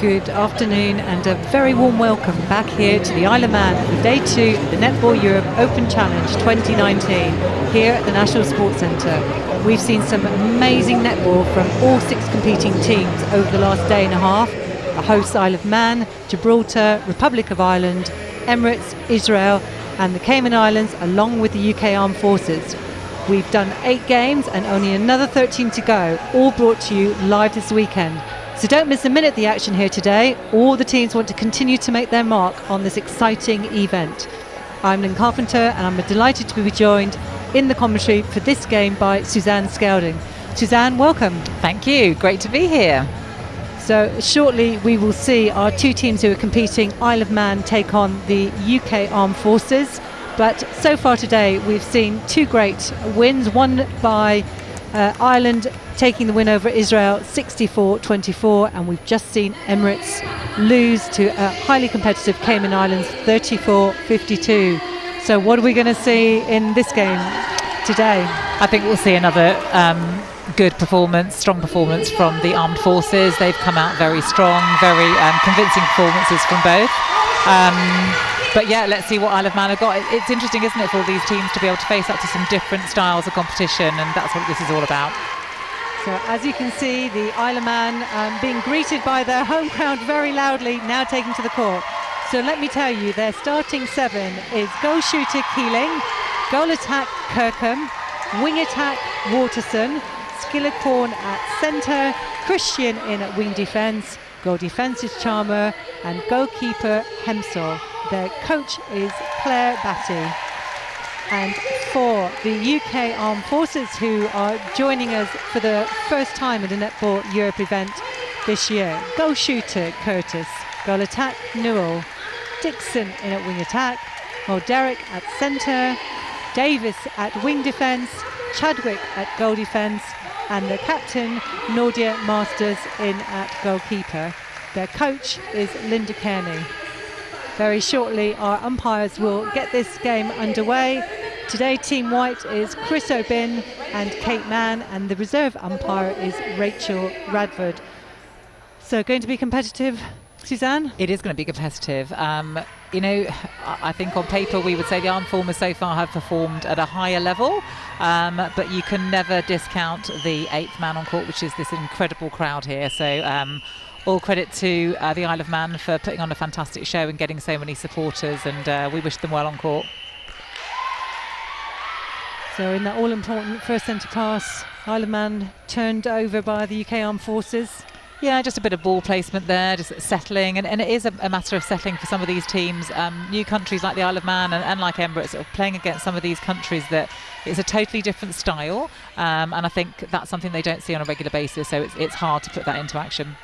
Good afternoon and a very warm welcome back here to the Isle of Man for Day 2 of the Netball Europe Open Challenge 2019 here at the National Sports Centre. We've seen some amazing netball from all 6 competing teams over the last day and a half. The hosts Isle of Man, Gibraltar, Republic of Ireland, Emirates, Israel and the Cayman Islands, along with the UK Armed Forces. We've done 8 games and only another 13 to go, all brought to you live this weekend. So don't miss a minute of the action here today. All the teams want to continue to make their mark on this exciting event. I'm Lynn Carpenter and I'm delighted to be joined in the commentary for this game by Suzanne Skelding. Suzanne, welcome. Thank you, great to be here. So shortly we will see our 2 teams who are competing, Isle of Man take on the UK Armed Forces. But so far today we've seen 2 great wins, one by Ireland taking the win over Israel 64-24, and we've just seen Emirates lose to a highly competitive Cayman Islands 34-52. So what are we going to see in this game today? I think we'll see another good performance, strong performance from the Armed Forces. They've come out very strong, very convincing performances from both. But yeah, let's see what Isle of Man have got. It's interesting, isn't it, for all these teams to be able to face up to some different styles of competition, and that's what this is all about. So as you can see, the Isle of Man being greeted by their home crowd very loudly, now taken to the court. So let me tell you, their starting 7 is goal shooter Keeling, goal attack Kirkham, wing attack Waterson, Skillicorn at centre, Christian in at wing defence, goal defence is Charmer, and goalkeeper Hemsel. Their coach is Claire Batty. And for the UK Armed Forces, who are joining us for the first time at a Netball Europe event this year, goal shooter Curtis, goal attack Newell, Dixon in at wing attack, Derek at centre, Davis at wing defence, Chadwick at goal defence, and the captain Nordia Masters in at goalkeeper. Their coach is Linda Kearney. Very shortly our umpires will get this game underway. Today Team White is Chris O'Bin and Kate Mann, and the reserve umpire is Rachel Radford. So going to be competitive, Suzanne? It is going to be competitive. You know, I think on paper we would say the Armed Forces so far have performed at a higher level, but you can never discount the 8th man on court, which is this incredible crowd here. So all credit to the Isle of Man for putting on a fantastic show and getting so many supporters, and we wish them well on court. So in that all-important first centre pass, Isle of Man turned over by the UK Armed Forces. Yeah, just a bit of ball placement there, just settling, and it is a matter of settling for some of these teams. New countries like the Isle of Man and like Emirates are playing against some of these countries that it's a totally different style, and I think that's something they don't see on a regular basis, so it's hard to put that into action.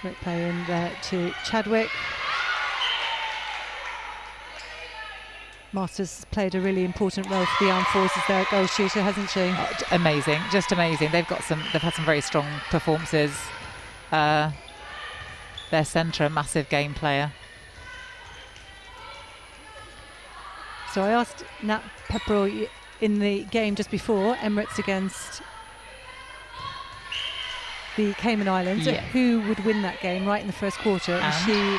Great play in there to Chadwick. Masters played a really important role for the Armed Forces there at goal shooter, hasn't she? Oh, amazing, just amazing. They've had some very strong performances. Their centre, a massive game player. So I asked Nat Pepperell in the game just before, Emirates against the Cayman Islands, who would win that game right in the first quarter, and she,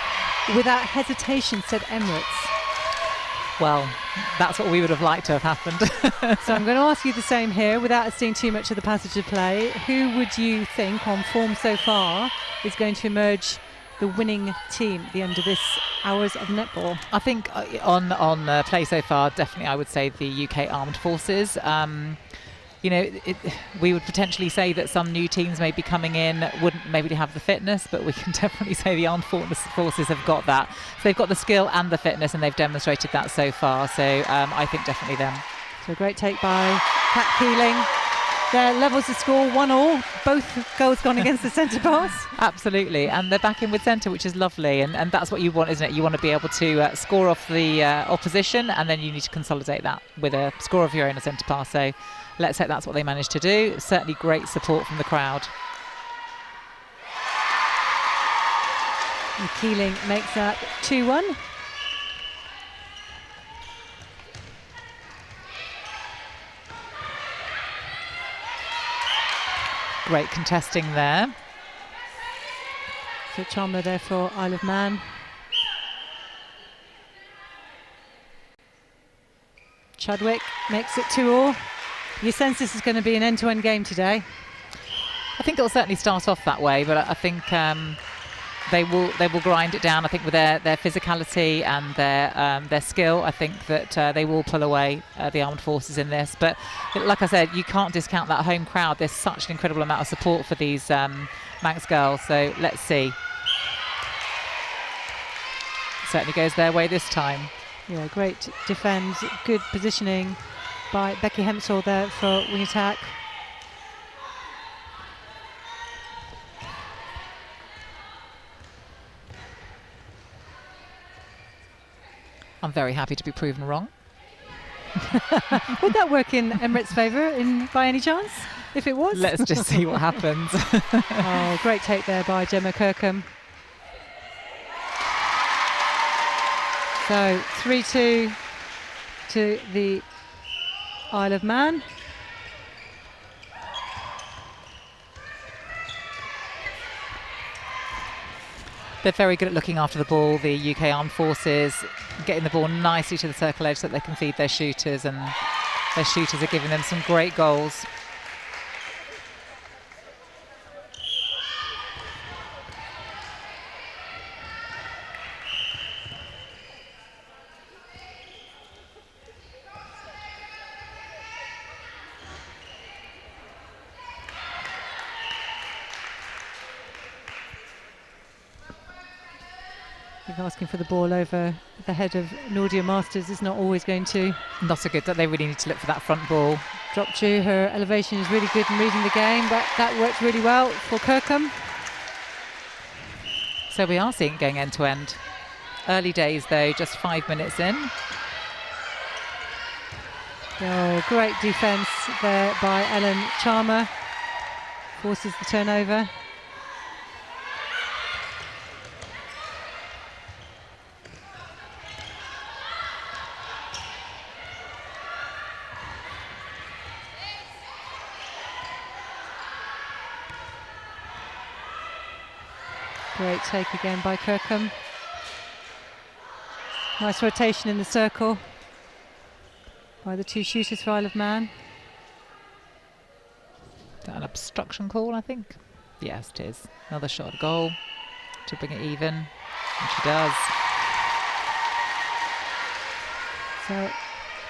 without hesitation, said Emirates. Well, that's what we would have liked to have happened. So I'm going to ask you the same here, without us seeing too much of the passage of play. Who would you think, on form so far, is going to emerge the winning team at the end of this hours of netball? I think on play so far, definitely I would say the UK Armed Forces. You know, we would potentially say that some new teams may be coming in, wouldn't maybe have the fitness, but we can definitely say the Armed Forces have got that. So they've got the skill and the fitness, and they've demonstrated that so far. So I think definitely them. So a great take by Kat Keeling. Their levels of score 1-1. Both goals gone against the centre pass. Absolutely, and they're back in with centre, which is lovely, and that's what you want, isn't it? You want to be able to score off the opposition, and then you need to consolidate that with a score of your own, a centre pass. So let's hope that's what they managed to do. Certainly great support from the crowd. And Keeling makes that 2-1. Great contesting there. So Charmer there for Isle of Man. Chadwick makes it 2-all. You sense this is going to be an end-to-end game today? I think it'll certainly start off that way, but I think they will grind it down. I think with their physicality and their skill, I think that they will pull away the armed forces in this. But like I said, you can't discount that home crowd. There's such an incredible amount of support for these Manx girls. So let's see. Certainly goes their way this time. Yeah, great defend, good positioning by Becky Hempsall there for wing attack. I'm very happy to be proven wrong. Would that work in Emirates' favour by any chance, if it was? Let's just see what happens. Oh, great take there by Gemma Kirkham. So 3-2 to the Isle of Man. They're very good at looking after the ball, the UK Armed Forces, getting the ball nicely to the circle edge so that they can feed their shooters, and their shooters are giving them some great goals. Asking for the ball over the head of Nordia Masters is not always going to. Not so good. That they really need to look for that front ball. Drop to her elevation is really good in reading the game, but that worked really well for Kirkham. So we are seeing it going end to end. Early days though, just 5 minutes in. Oh, great defence there by Ellen Charmer. Forces the turnover. Great take again by Kirkham. Nice rotation in the circle by the two shooters for Isle of Man. Is that an obstruction call, I think? Yes, it is. Another shot at goal to bring it even. And she does. So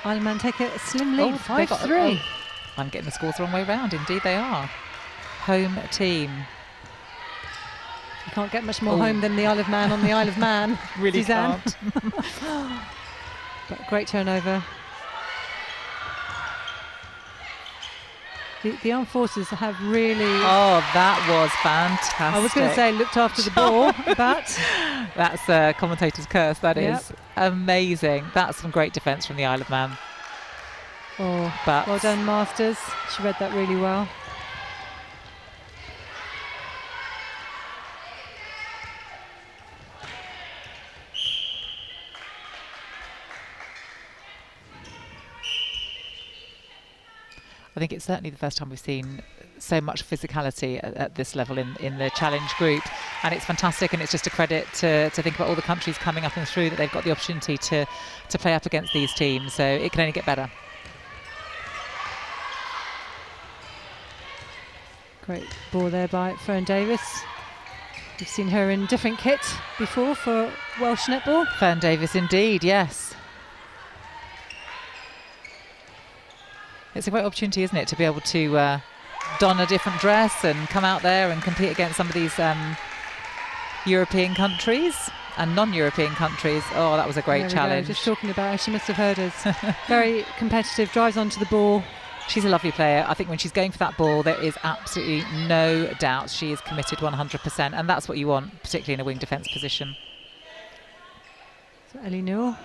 Isle of Man take a slim lead, 5-3. I'm getting the scores the wrong way round. Indeed they are. Home team. You can't get much more home than the Isle of Man on the Isle of Man. Really Suzanne. can't. But great turnover. The armed forces have really... Oh, that was fantastic. I was going to say looked after the ball, but... That's a commentator's curse, that Yep. is. Amazing. That's some great defence from the Isle of Man. Oh, But well done, Masters. She read that really well. I think it's certainly the first time we've seen so much physicality at this level in the challenge group, and it's fantastic, and it's just a credit to think about all the countries coming up and through that they've got the opportunity to play up against these teams, so it can only get better. Great ball there by Fern Davis. We've seen her in different kit before for Welsh netball. Fern Davis indeed, yes. It's a great opportunity, isn't it, to be able to don a different dress and come out there and compete against some of these European countries and non-European countries. Oh, that was a great challenge. Just talking about her, she must have heard us. Very competitive, drives onto the ball. She's a lovely player. I think when she's going for that ball, there is absolutely no doubt she is committed 100%, and that's what you want, particularly in a wing defence position. So Ellie Newell,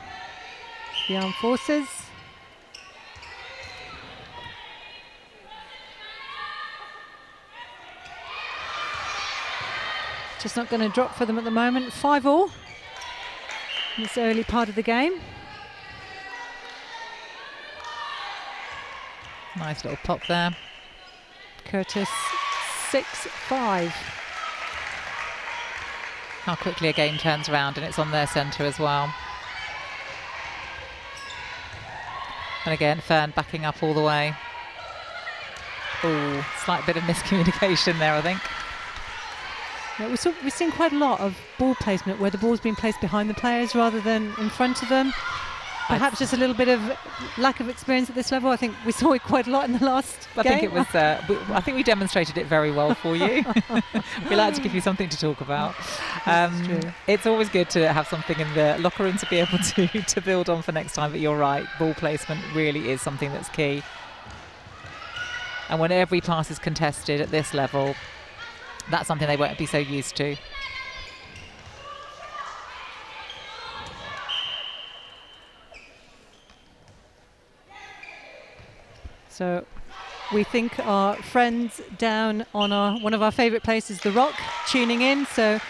the armed forces. Just not going to drop for them at the moment. 5-all in this early part of the game. Nice little pop there. Curtis 6-5. How quickly a game turns around, and it's on their centre as well. And again, Fern backing up all the way. Oh, slight bit of miscommunication there, I think. Yeah, we've seen quite a lot of ball placement where the ball's been placed behind the players rather than in front of them. Perhaps just a little bit of lack of experience at this level. I think we saw it quite a lot in the last game. I think it was. I think we demonstrated it very well for you. We like to give you something to talk about. It's always good to have something in the locker room to be able to build on for next time. But you're right, ball placement really is something that's key. And when every pass is contested at this level, that's something they won't be so used to. So we think our friends down on one of our favourite places, The Rock, tuning in. So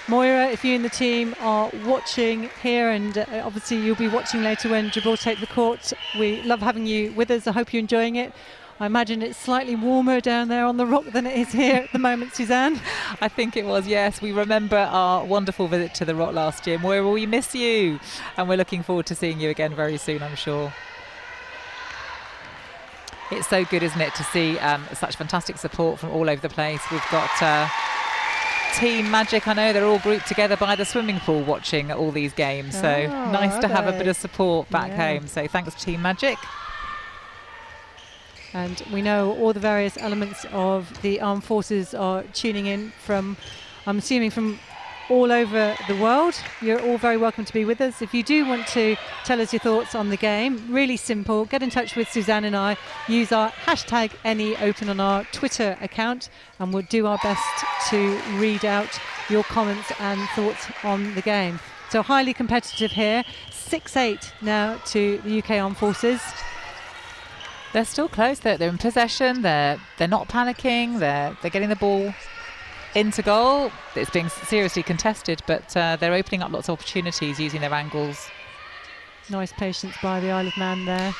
Moira, if you and the team are watching here, and obviously you'll be watching later when Gibraltar take the court, we love having you with us. I hope you're enjoying it. I imagine it's slightly warmer down there on The Rock than it is here at the moment, Suzanne. I think it was, yes. We remember our wonderful visit to The Rock last year. Moira, we miss you, and we're looking forward to seeing you again very soon, I'm sure. It's so good, isn't it, to see such fantastic support from all over the place. We've got Team Magic. I know they're all grouped together by the swimming pool watching all these games. So nice to have a bit of support back home. So thanks, Team Magic. And we know all the various elements of the armed forces are tuning in from, I'm assuming, from all over the world. You're all very welcome to be with us. If you do want to tell us your thoughts on the game, really simple, get in touch with Suzanne and I, use our hashtag #NEOpen on our Twitter account, and we'll do our best to read out your comments and thoughts on the game. So highly competitive here, 6-8 now to the UK Armed Forces. They're still close, they're in possession, they're not panicking, they're getting the ball into goal. It's being seriously contested, but they're opening up lots of opportunities using their angles. Nice patience by the Isle of Man there.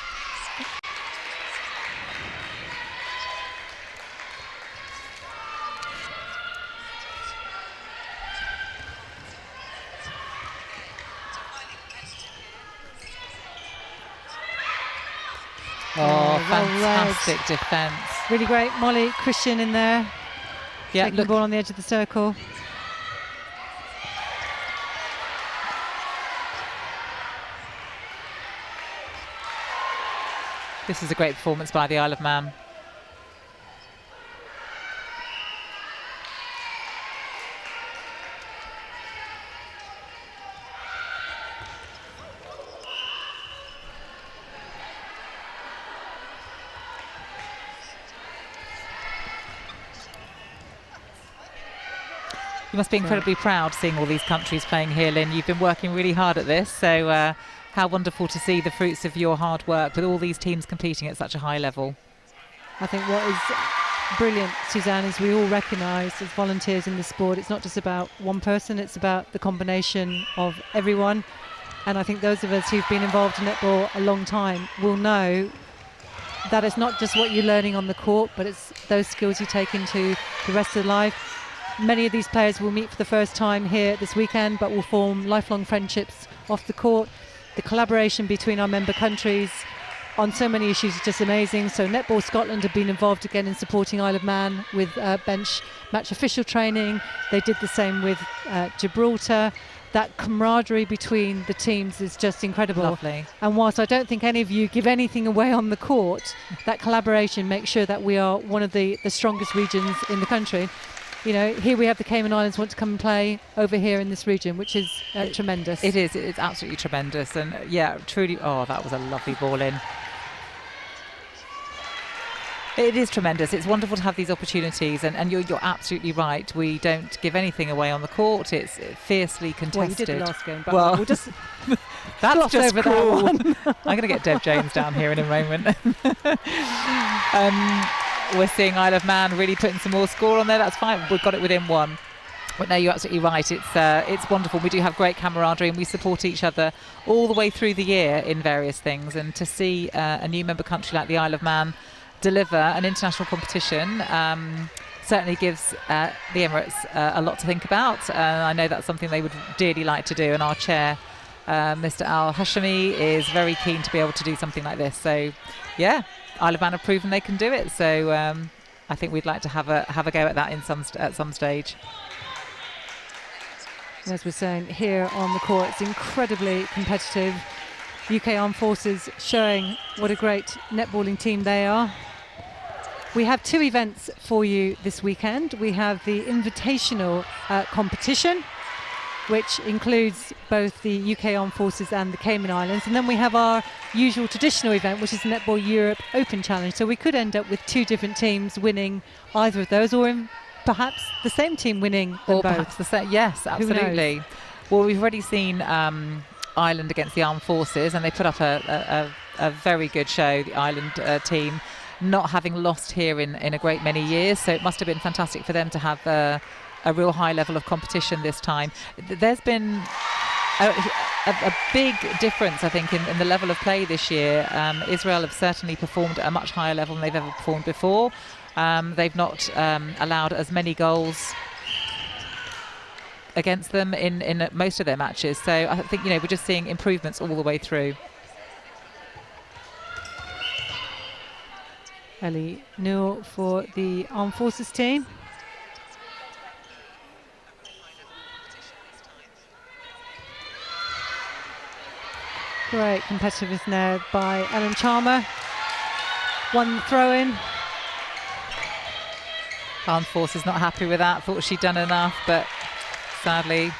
Oh, fantastic defence. Really great. Molly Christian in there. Yeah, taking the ball on the edge of the circle. This is a great performance by the Isle of Man. You must be incredibly proud seeing all these countries playing here, Lynn. You've been working really hard at this, so how wonderful to see the fruits of your hard work with all these teams competing at such a high level. I think what is brilliant, Suzanne, is we all recognise as volunteers in the sport, it's not just about one person, it's about the combination of everyone. And I think those of us who've been involved in netball a long time will know that it's not just what you're learning on the court, but it's those skills you take into the rest of life. Many of these players will meet for the first time here this weekend, but will form lifelong friendships off the court. The collaboration between our member countries on so many issues is just amazing. So Netball Scotland have been involved again in supporting Isle of Man with bench match official training. They did the same with Gibraltar. That camaraderie between the teams is just incredible. Lovely. And whilst I don't think any of you give anything away on the court, that collaboration makes sure that we are one of the strongest regions in the country. You know, here we have the Cayman Islands want to come and play over here in this region, which is tremendous. It is. It's absolutely tremendous. And yeah, truly, oh, that was a lovely ball in. It is tremendous. It's wonderful to have these opportunities, and you're absolutely right. We don't give anything away on the court. It's fiercely contested. Well, you did the last game, but well, we'll just that's just over cool. that one. I'm going to get Deb Jones down here in a moment. We're seeing Isle of Man really putting some more score on there. That's fine. We've got it within one. But no, you're absolutely right. It's wonderful. We do have great camaraderie, and we support each other all the way through the year in various things. And to see a new member country like the Isle of Man deliver an international competition certainly gives the Emirates a lot to think about. I know that's something they would dearly like to do, and our chair, Mr. Al Hashemi, is very keen to be able to do something like this. So, yeah, Isle of Man have proven they can do it. So I think we'd like to have a go at that at some stage. As we're saying here on the court, it's incredibly competitive. UK Armed Forces showing what a great netballing team they are. We have 2 events for you this weekend. We have the Invitational competition, which includes both the UK Armed Forces and the Cayman Islands. And then we have our usual traditional event, which is the Netball Europe Open Challenge. So we could end up with 2 different teams winning either of those, or perhaps the same team winning them or both. Perhaps the same. Yes, absolutely. Well, we've already seen Ireland against the Armed Forces, and they put up a very good show, the Ireland team, not having lost here in a great many years. So it must have been fantastic for them to have a real high level of competition this time. There's been a big difference, I think, in the level of play this year. Israel have certainly performed at a much higher level than they've ever performed before. They've not allowed as many goals against them in most of their matches. So I think, we're just seeing improvements all the way through. Ellie Newell for the Armed Forces team. Great competitiveness now by Ellen Chalmer. One throw in. Armed Forces not happy with that, thought she'd done enough, but sadly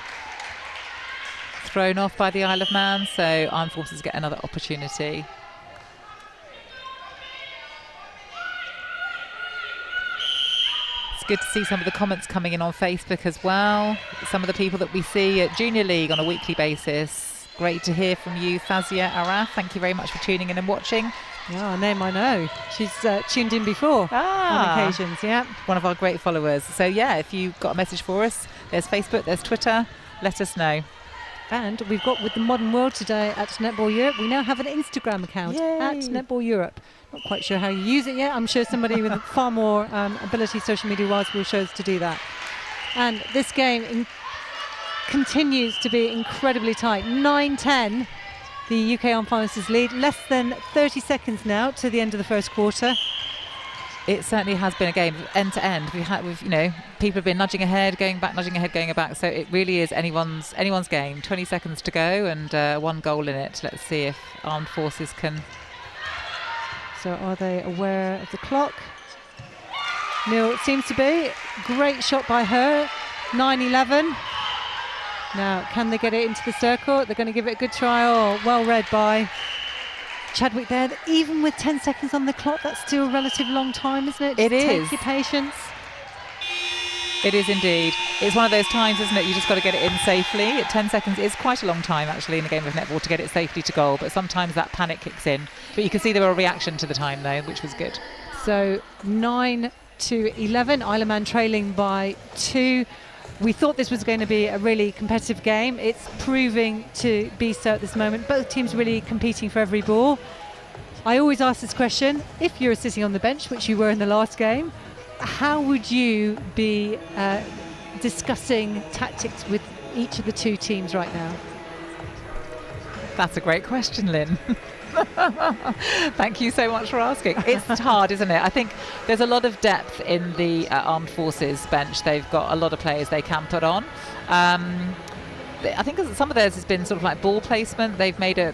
thrown off by the Isle of Man, so Armed Forces get another opportunity. It's good to see some of the comments coming in on Facebook as well. Some of the people that we see at Junior League on a weekly basis. Great to hear from you, Fazia Araf. Thank you very much for tuning in and watching. Yeah, a name I know. She's tuned in before on occasions, yeah. One of our great followers. So, yeah, if you've got a message for us, there's Facebook, there's Twitter. Let us know. And we've got with the modern world today at Netball Europe, we now have an Instagram account at Netball Europe. Not quite sure how you use it yet. I'm sure somebody with far more ability social media-wise will show us to do that. And this game continues to be incredibly tight. 9-10, the UK Armed Forces lead. Less than 30 seconds now to the end of the first quarter. It certainly has been a game end to end. People have been nudging ahead, going back, nudging ahead, going back. So it really is anyone's game. 20 seconds to go and 1 goal in it. Let's see if Armed Forces can. So are they aware of the clock? Neil seems to be. Great shot by her. 9-11. Now, can they get it into the circle? They're going to give it a good try. Oh, well read by Chadwick there. Even with 10 seconds on the clock, that's still a relative long time, isn't it? It is. Take your patience. It is indeed. It's one of those times, isn't it? You just got to get it in safely. 10 seconds is quite a long time, actually, in a game of netball to get it safely to goal. But sometimes that panic kicks in. But you can see there were a reaction to the time, though, which was good. So 9-11, Isle of Man trailing by 2. We thought this was going to be a really competitive game. It's proving to be so at this moment. Both teams really competing for every ball. I always ask this question, if you're sitting on the bench, which you were in the last game, how would you be discussing tactics with each of the 2 teams right now? That's a great question, Lynn. Thank you so much for asking. It's hard, isn't it? I think there's a lot of depth in the Armed Forces bench. They've got a lot of players they can put on. I think some of theirs has been sort of like ball placement. They've made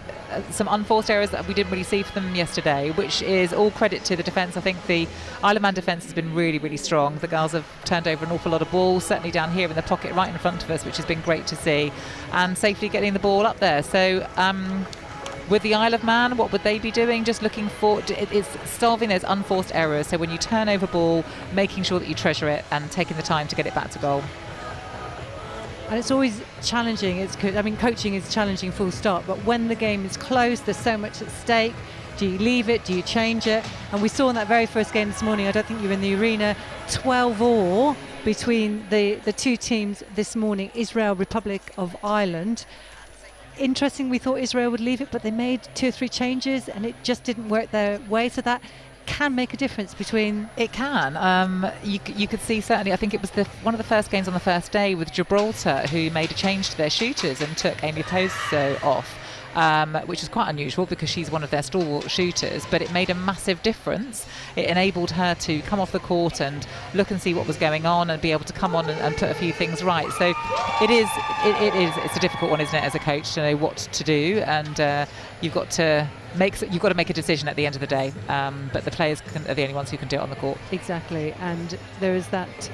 some unforced errors that we didn't really see from them yesterday, which is all credit to the defence. I think the Isle of Man defence has been really, really strong. The girls have turned over an awful lot of balls, certainly down here in the pocket right in front of us, which has been great to see, and safely getting the ball up there. So with the Isle of Man, what would they be doing? Just looking for, it's solving those unforced errors. So when you turn over ball, making sure that you treasure it and taking the time to get it back to goal. And it's always challenging. Coaching is challenging full stop, but when the game is close, there's so much at stake. Do you leave it? Do you change it? And we saw in that very first game this morning, I don't think you were in the arena, 12-all between the 2 teams this morning, Israel, Republic of Ireland. Interesting, we thought Israel would leave it, but they made 2 or 3 changes and it just didn't work their way. So that can make a difference between... It can. You could see, certainly, I think it was one of the first games on the first day with Gibraltar, who made a change to their shooters and took Amy Poso off. Which is quite unusual because she's one of their stalwart shooters, but it made a massive difference. It enabled her to come off the court and look and see what was going on and be able to come on and put a few things right. So it's a difficult one, isn't it, as a coach, to know what to do, and you've got to make a decision at the end of the day. But the players are the only ones who can do it on the court. Exactly, and there is that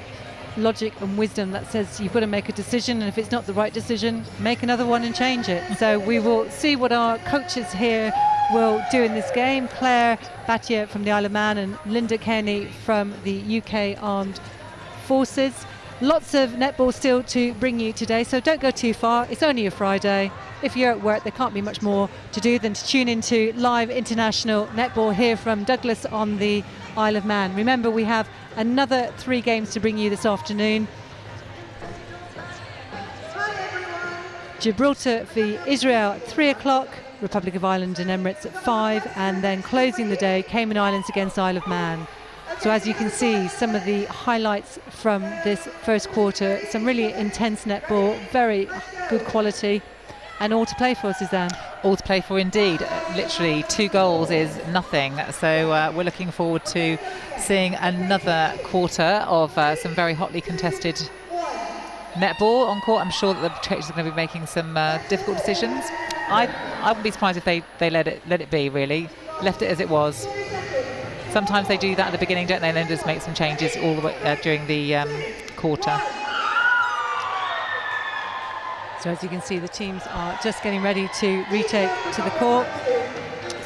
logic and wisdom that says you've got to make a decision, and if it's not the right decision, make another one and change it. So we will see what our coaches here will do in this game. Claire Battier from the Isle of Man and Linda Kearney from the UK Armed Forces. Lots of netball still to bring you today, so don't go too far. It's only a Friday. If you're at work, there can't be much more to do than to tune into live international netball here from Douglas on the Isle of Man. Remember, we have another 3 games to bring you this afternoon. Gibraltar v Israel at 3 o'clock, Republic of Ireland and Emirates at 5, and then closing the day, Cayman Islands against Isle of Man. So as you can see, some of the highlights from this first quarter, some really intense netball, very good quality, and all to play for, Suzanne. All to play for indeed. Literally 2 goals is nothing. So we're looking forward to seeing another quarter of some very hotly contested netball on court. I'm sure that the coaches are going to be making some difficult decisions. I wouldn't be surprised if they let it be, really. Left it as it was. Sometimes they do that at the beginning, don't they, and then just make some changes all the way during the quarter. So as you can see, the teams are just getting ready to retake to the court.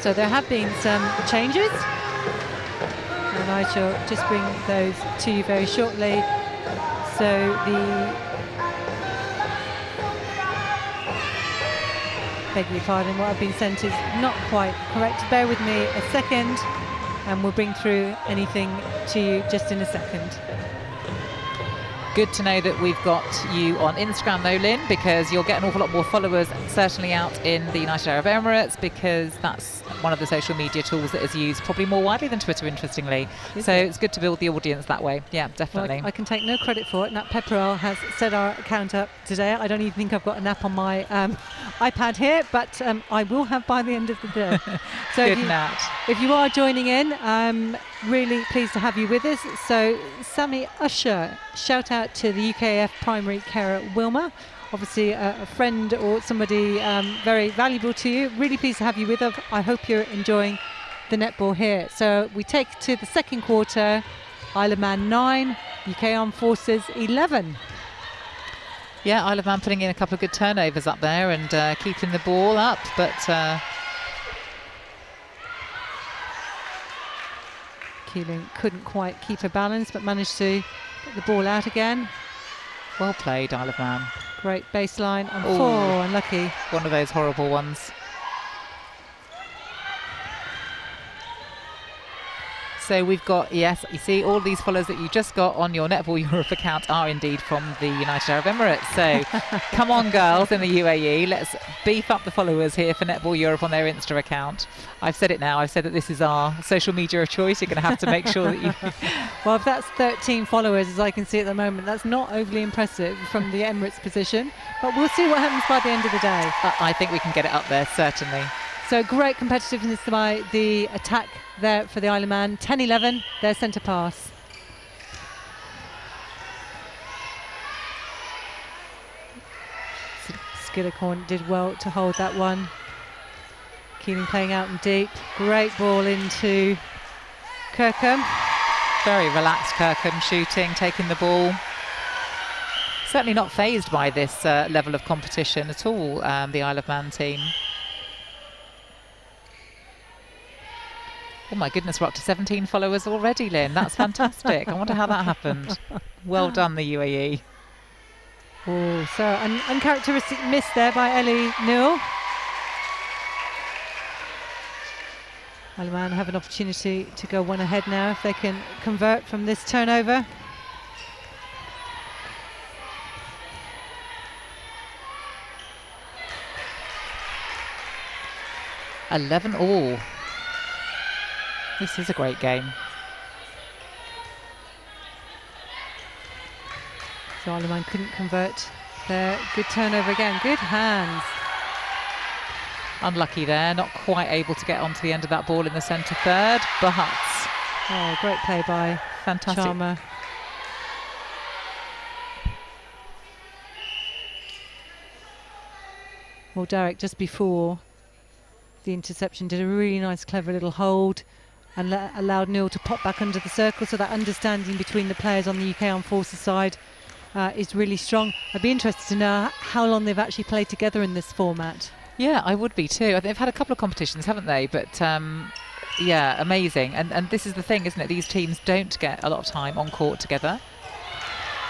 So there have been some changes, and I shall just bring those to you very shortly. So beg your pardon, what I've been sent is not quite correct. Bear with me a second, and we'll bring through anything to you just in a second. Good to know that we've got you on Instagram though, Lynn, because you'll get an awful lot more followers certainly out in the United Arab Emirates, because that's one of the social media tools that is used probably more widely than Twitter, interestingly. So it's good to build the audience that way. Yeah, definitely. Well, I can take no credit for it. Nat Pepperell has set our account up today. I don't even think I've got an app on my iPad here, but I will have by the end of the day. So good, Nat. If you are joining in, really pleased to have you with us. So Sammy Usher, shout out to the UKF primary carer Wilma, obviously a friend or somebody very valuable to you. Really pleased to have you with us. I hope you're enjoying the netball here. So we take to the second quarter. Isle of Man 9, UK Armed Forces 11. Yeah, Isle of Man putting in a couple of good turnovers up there and keeping the ball up, but Keeling couldn't quite keep her balance, but managed to get the ball out again. Well played, Isle of Man. Great baseline on 4, unlucky. One of those horrible ones. So we've got, yes, you see all these followers that you just got on your Netball Europe account are indeed from the United Arab Emirates. So come on, girls in the UAE, let's beef up the followers here for Netball Europe on their Insta account. I've said it now, I've said that this is our social media of choice. You're going to have to make sure that you... Well, if that's 13 followers, as I can see at the moment, that's not overly impressive from the Emirates position. But we'll see what happens by the end of the day. I think we can get it up there, certainly. So great competitiveness by the attack there for the Isle of Man. 10-11, their centre pass. Skillicorn did well to hold that one. Keeling playing out in deep. Great ball into Kirkham. Very relaxed Kirkham, shooting, taking the ball. Certainly not fazed by this level of competition at all, the Isle of Man team. Oh my goodness, we're up to 17 followers already, Lynn. That's fantastic. I wonder how that happened. Well done, the UAE. Oh, so an uncharacteristic miss there by Ellie Newell. Isle of Man have an opportunity to go one ahead now if they can convert from this turnover. $11 all. This is a great game. So Isle of Man couldn't convert there. Good turnover again. Good hands. Unlucky there, not quite able to get onto the end of that ball in the centre third, but oh, great play by fantastic. Charmer. Well, Derek, just before the interception, did a really nice, clever little hold and allowed Neil to pop back under the circle, so that understanding between the players on the UK Armed Forces side is really strong. I'd be interested to know how long they've actually played together in this format. Yeah, I would be too. I think they've had a couple of competitions, haven't they? But yeah, amazing. And this is the thing, isn't it? These teams don't get a lot of time on court together.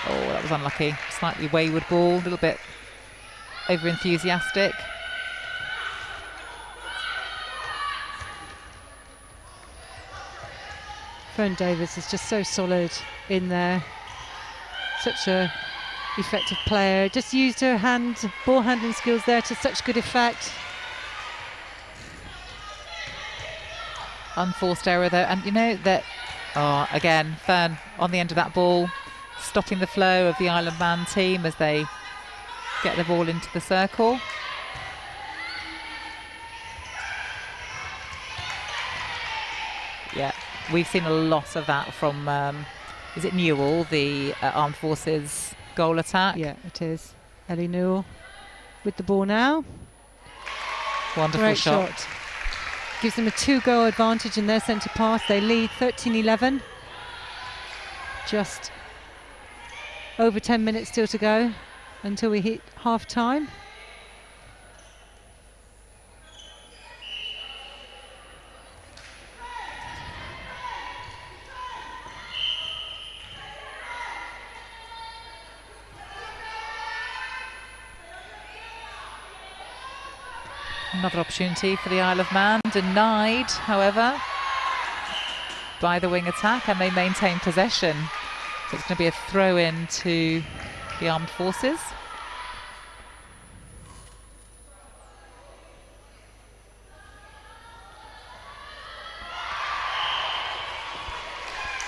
Oh, that was unlucky. Slightly wayward ball, a little bit over-enthusiastic. Fern Davis is just so solid in there. Such a effective player. Just used her ball handling skills there to such good effect. Unforced error though, and you know that, again, Fern on the end of that ball, stopping the flow of the Isle of Man team as they get the ball into the circle. Yeah, we've seen a lot of that from, is it Newell, the Armed Forces goal attack? Yeah, it is. Ellie Newell with the ball now. Wonderful Great shot. Gives them a 2-goal advantage in their centre pass. They lead 13-11. Just over 10 minutes still to go until we hit half time. Another opportunity for the Isle of Man, denied, however, by the wing attack, and they maintain possession. So it's going to be a throw-in to the Armed Forces.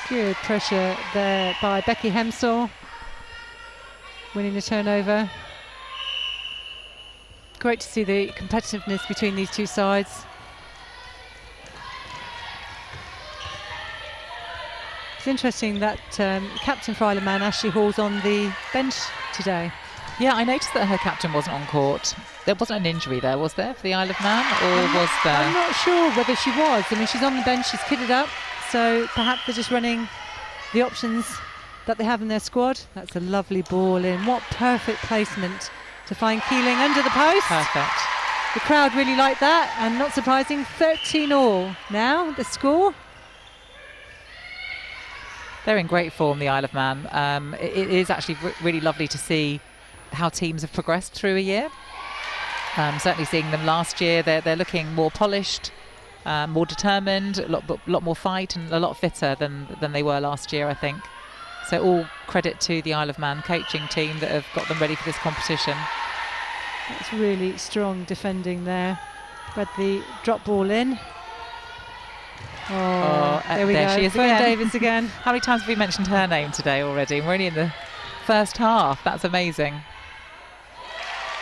Good pressure there by Becky Hemsall, winning the turnover. Great to see the competitiveness between these two sides. It's interesting that captain for Isle of Man, Ashley Hall's on the bench today. Yeah, I noticed that her captain wasn't on court. There wasn't an injury there, was there, for the Isle of Man, or was there? I'm not sure whether she was. I mean, she's on the bench, she's kitted up, so perhaps they're just running the options that they have in their squad. That's a lovely ball in. What perfect placement to find Keeling under the post. Perfect. The crowd really liked that, and not surprising, 13-all now, the score. They're in great form, the Isle of Man. It is actually really lovely to see how teams have progressed through a year. Certainly seeing them last year, they're looking more polished, more determined, a lot more fight, and a lot fitter than they were last year, I think. So all credit to the Isle of Man coaching team that have got them ready for this competition. That's really strong defending there. But the drop ball in. There we go. She is Fern again. Davis again. How many times have we mentioned her name today already? We're only in the first half. That's amazing.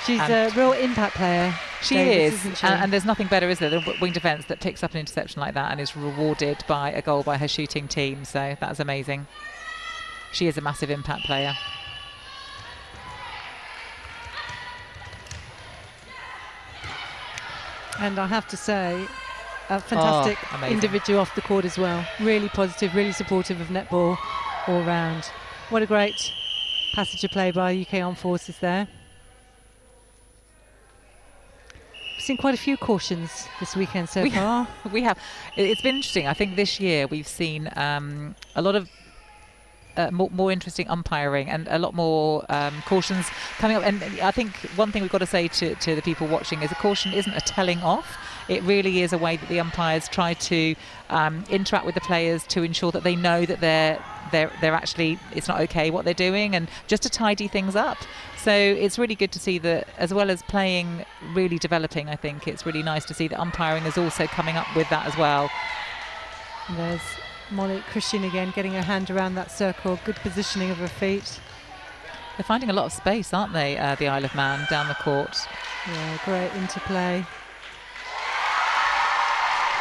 She's a real impact player. She Davis, is, isn't she? and there's nothing better, is there, than wing defence that picks up an interception like that and is rewarded by a goal by her shooting team. So that's amazing. She is a massive impact player. And I have to say, a fantastic individual off the court as well. Really positive, really supportive of netball all round. What a great passage of play by UK Armed Forces there. We've seen quite a few cautions this weekend so far. We have. It's been interesting. I think this year we've seen a lot of more interesting umpiring and a lot more cautions coming up. And I think one thing we've got to say to the people watching is a caution isn't a telling off. It really is a way that the umpires try to interact with the players to ensure that they know that they're actually, it's not okay what they're doing, and just to tidy things up. So it's really good to see that, as well as playing really developing. I think it's really nice to see that umpiring is also coming up with that as well. And there's Molly Christian again, getting her hand around that circle. Good positioning of her feet. They're finding a lot of space, aren't they, the Isle of Man down the court? Yeah, great interplay.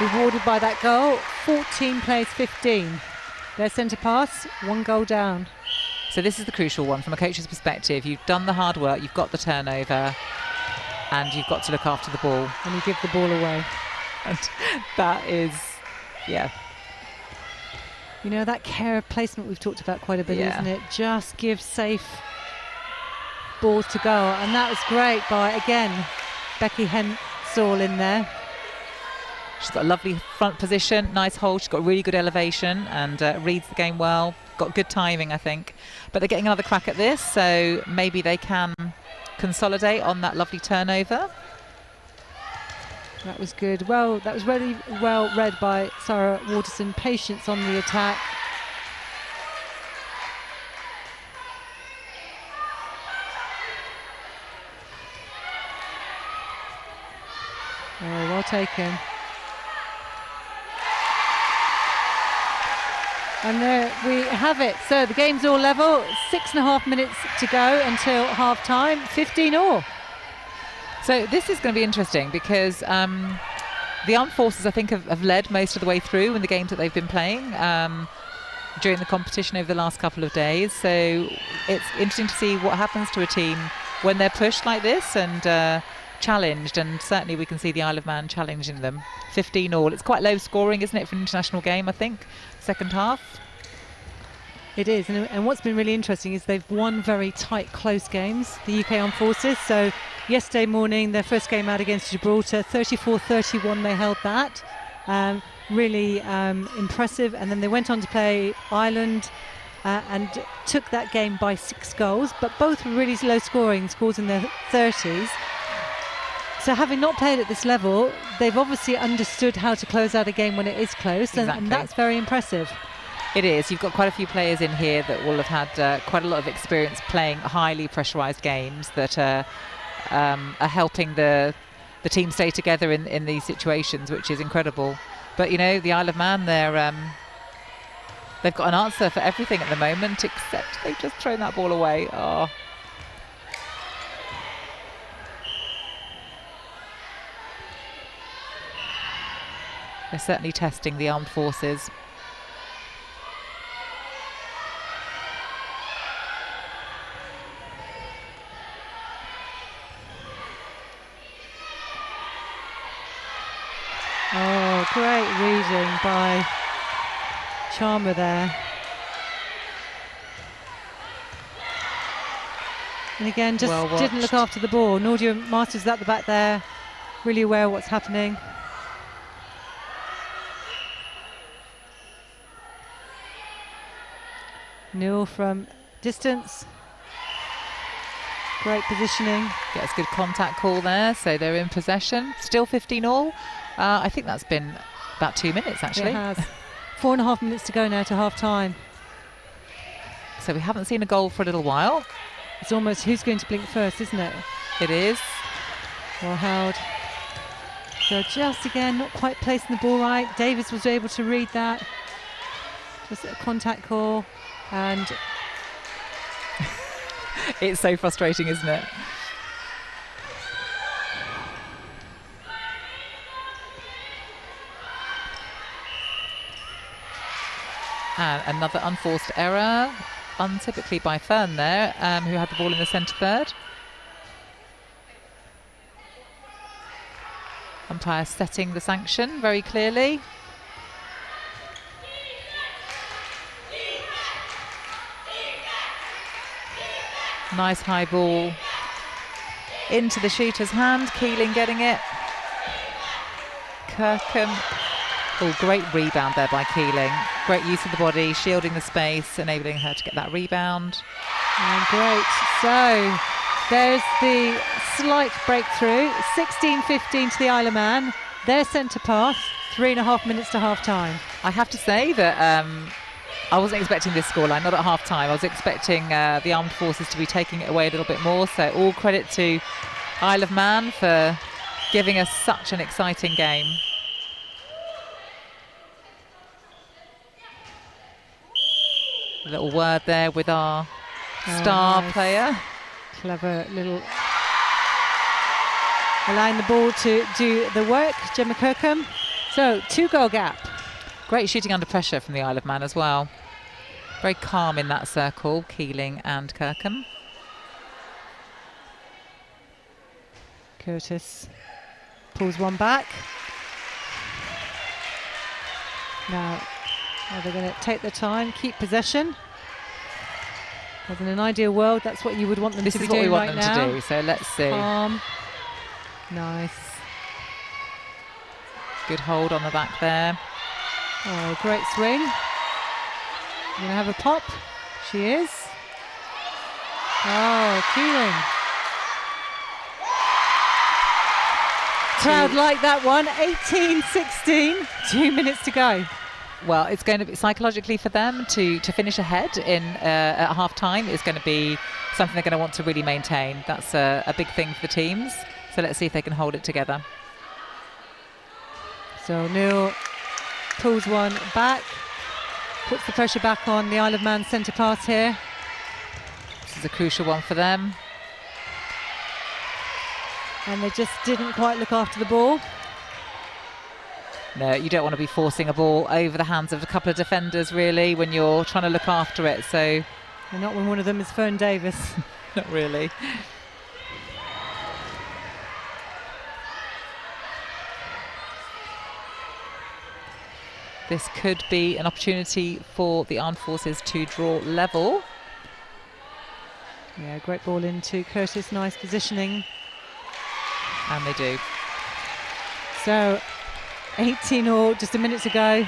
Rewarded by that goal. 14 plays 15. Their centre pass, 1 goal down. So this is the crucial one from a coach's perspective. You've done the hard work, you've got the turnover, and you've got to look after the ball. And you give the ball away. And that is, yeah. You know, that care of placement we've talked about quite a bit, isn't it? Just give safe balls to go. And that was great by, again, Becky Hensall in there. She's got a lovely front position, nice hold. She's got really good elevation and reads the game well. Got good timing, I think. But they're getting another crack at this, so maybe they can consolidate on that lovely turnover. That was good. Well, that was really well read by Sarah Waterson. Patience on the attack. Oh, well taken. And there we have it. So the game's all level. 6.5 minutes to go until half time. 15-all. So this is going to be interesting because the armed forces, I think, have led most of the way through in the games that they've been playing during the competition over the last couple of days. So it's interesting to see what happens to a team when they're pushed like this and challenged. And certainly we can see the Isle of Man challenging them. 15-all. It's quite low scoring, isn't it, for an international game, I think, second half. It is, and what's been really interesting is they've won very tight, close games, the UK Armed Forces. So yesterday morning, their first game out against Gibraltar, 34-31 they held that. Really impressive. And then they went on to play Ireland and took that game by 6 goals, but both were really low scoring, scores in their 30s. So having not played at this level, they've obviously understood how to close out a game when it is close, Exactly. and that's very impressive. It is. You've got quite a few players in here that will have had quite a lot of experience playing highly pressurised games that are helping the team stay together in these situations, which is incredible. But, you know, the Isle of Man, they've got an answer for everything at the moment, except they've just thrown that ball away. Oh. They're certainly testing the armed forces. Oh, great reading by Charmer there. And again, just didn't look after the ball. Nordia Masters at the back there, really aware of what's happening. Neil from distance. Great positioning. Gets good contact call there, so they're in possession. Still 15-all. I think that's been about 2 minutes, actually. It has. 4.5 minutes to go now to half time. So we haven't seen a goal for a little while. It's almost who's going to blink first, isn't it? It is. Well held. So just again, not quite placing the ball right. Davis was able to read that. Just a contact call. And it's so frustrating, isn't it? And another unforced error, untypically by Fern there, who had the ball in the centre third. Umpire setting the sanction very clearly. Nice high ball into the shooter's hand. Keeling getting it. Kirkham. Oh, great rebound there by Keeling. Great use of the body, shielding the space, enabling her to get that rebound. And great. So there's the slight breakthrough. 16-15 to the Isle of Man. Their centre pass. 3.5 minutes to half time. I have to say that I wasn't expecting this scoreline, not at half time. I was expecting the armed forces to be taking it away a little bit more. So all credit to Isle of Man for giving us such an exciting game. A little word there with our star player. Clever little... allowing the ball to do the work, Gemma Kirkham. So, 2-goal gap. Great shooting under pressure from the Isle of Man as well. Very calm in that circle, Keeling and Kirkham. Curtis pulls one back. Now they're going to take their time, keep possession. As in an ideal world, that's what you would want them to be doing right now. This is what we want them to do, so let's see. Calm. Nice. Good hold on the back there. Oh, great swing. Going to have a pop. She is. Oh, Keeling. Crowd like that one. 18-16. 2 minutes to go. Well, it's going to be psychologically for them to finish ahead at half time is going to be something they're going to want to really maintain. That's a big thing for the teams. So let's see if they can hold it together. So Neil pulls one back, puts the pressure back on the Isle of Man centre pass here. This is a crucial one for them. And they just didn't quite look after the ball. No, you don't want to be forcing a ball over the hands of a couple of defenders, really, when you're trying to look after it. So, and not when one of them is Fern Davis. Not really. This could be an opportunity for the Armed Forces to draw level. Yeah, great ball into Curtis, nice positioning. And they do. So, 18-all, just a minute to go.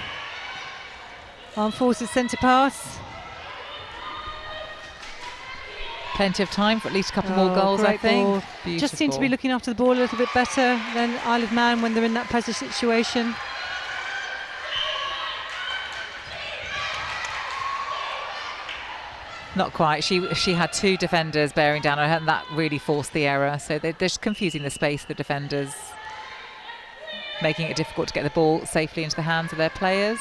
Armed Forces centre pass. Plenty of time for at least a couple more goals, I think. Just seem to be looking after the ball a little bit better than Isle of Man when they're in that pressure situation. Not quite. She had two defenders bearing down on her, and that really forced the error. So they're just confusing the space, the defenders, making it difficult to get the ball safely into the hands of their players.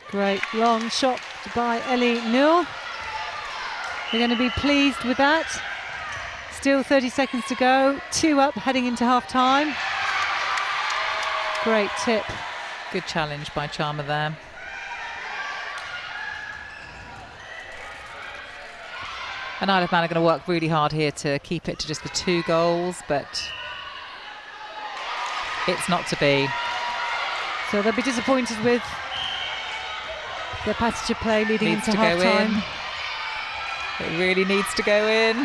Great long shot by Ellie Newell. They're going to be pleased with that. Still 30 seconds to go. 2 up, heading into half time. Great tip. Good challenge by Charmer there. And Isle of Man are going to work really hard here to keep it to just the 2 goals, but it's not to be. So they'll be disappointed with their passage of play leading into half time. It really needs to go in.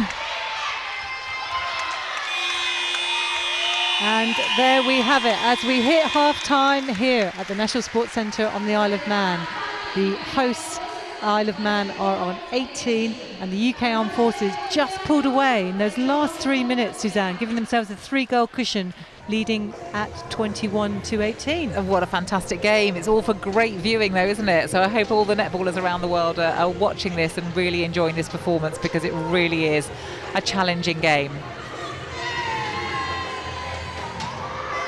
And there we have it. As we hit half time here at the National Sports Centre on the Isle of Man, the hosts Isle of Man are on 18 and the UK Armed Forces just pulled away in those last 3 minutes, Suzanne, giving themselves a 3-goal cushion, leading at 21-18. And what a fantastic game. It's all for great viewing though, isn't it? So I hope all the netballers around the world are watching this and really enjoying this performance, because it really is a challenging game.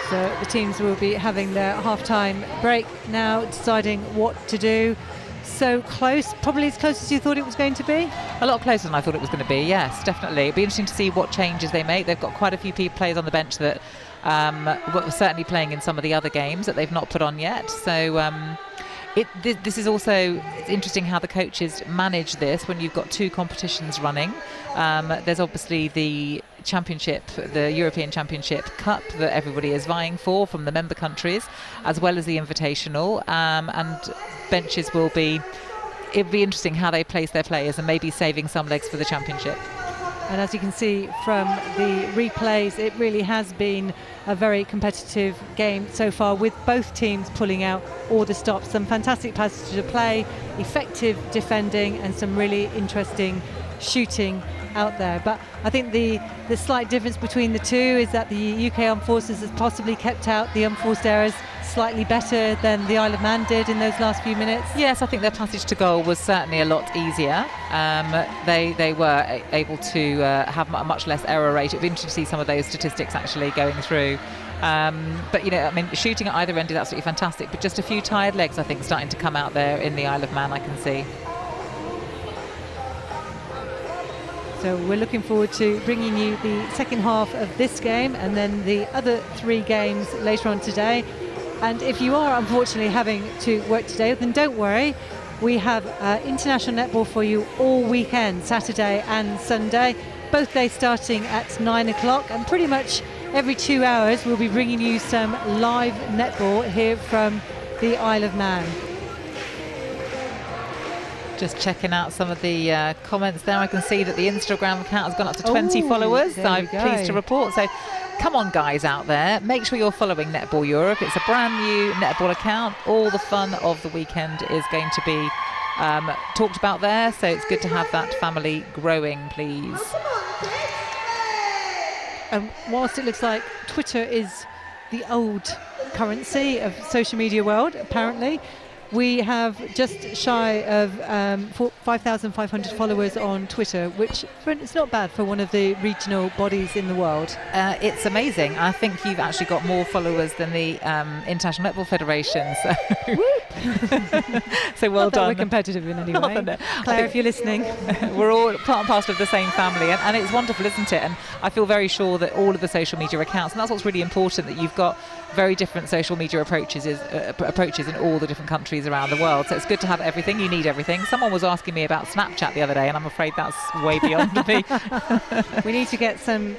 So the teams will be having their half-time break now, deciding what to do. So close, probably as close as you thought it was going to be? A lot closer than I thought it was going to be, yes, definitely. It'd be interesting to see what changes they make. They've got quite a few players on the bench that were certainly playing in some of the other games that they've not put on yet. So this is also, it's interesting how the coaches manage this when you've got 2 competitions running. There's obviously the Championship, the European Championship Cup that everybody is vying for from the member countries, as well as the Invitational, and benches will be, it'll be interesting how they place their players and maybe saving some legs for the Championship. And as you can see from the replays, it really has been a very competitive game so far, with both teams pulling out all the stops. Some fantastic passage of play, effective defending, and some really interesting shooting out there. But I think the slight difference between the two is that the UK Armed Forces has possibly kept out the unforced errors slightly better than the Isle of Man did in those last few minutes. Yes, I think their passage to goal was certainly a lot easier. They were able to have a much less error rate. It would be interesting to see some of those statistics actually going through. But, you know, I mean, shooting at either end is absolutely fantastic, but just a few tired legs, I think, starting to come out there in the Isle of Man, I can see. So we're looking forward to bringing you the second half of this game and then the other 3 games later on today. And if you are unfortunately having to work today, then don't worry. We have international netball for you all weekend, Saturday and Sunday, both days starting at 9 o'clock, and pretty much every 2 hours we'll be bringing you some live netball here from the Isle of Man. Just checking out some of the comments there. I can see that the Instagram account has gone up to 20 followers. I'm pleased to report. So come on, guys out there, make sure you're following Netball Europe. It's a brand new netball account. All the fun of the weekend is going to be talked about there. So it's good to have that family growing, please. And whilst it looks like Twitter is the old currency of social media world, apparently, we have just shy of 5,500 followers on Twitter, which it's not bad for one of the regional bodies in the world. It's amazing. I think you've actually got more followers than the International Netball Federation. So, so well done. We're competitive in any way. Claire, if you're listening. We're all part and parcel of the same family, and it's wonderful, isn't it? And I feel very sure that all of the social media accounts, and that's what's really important, that you've got very different social media approaches in all the different countries around the world. So it's good to have everything. You need everything. Someone was asking me about Snapchat the other day, and I'm afraid that's way beyond me. We need to get some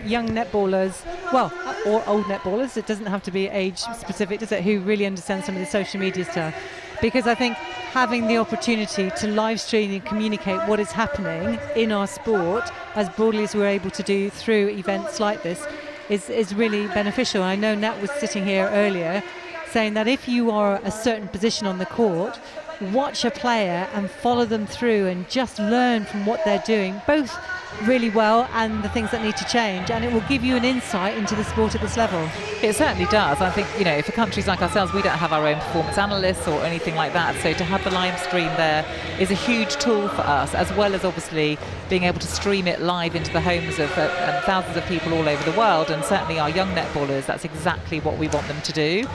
young netballers, well, or old netballers. It doesn't have to be age specific, does it? Who really understand some of the social media stuff. Because I think having the opportunity to live stream and communicate what is happening in our sport as broadly as we're able to do through events like this is really beneficial. I know Nat was sitting here earlier saying that if you are a certain position on the court, watch a player and follow them through and just learn from what they're doing, both really well and the things that need to change, and it will give you an insight into the sport at this level. It certainly does. I think, you know, for countries like ourselves, we don't have our own performance analysts or anything like that, so to have the live stream there is a huge tool for us, as well as obviously being able to stream it live into the homes of thousands of people all over the world. And certainly our young netballers, that's exactly what we want them to do.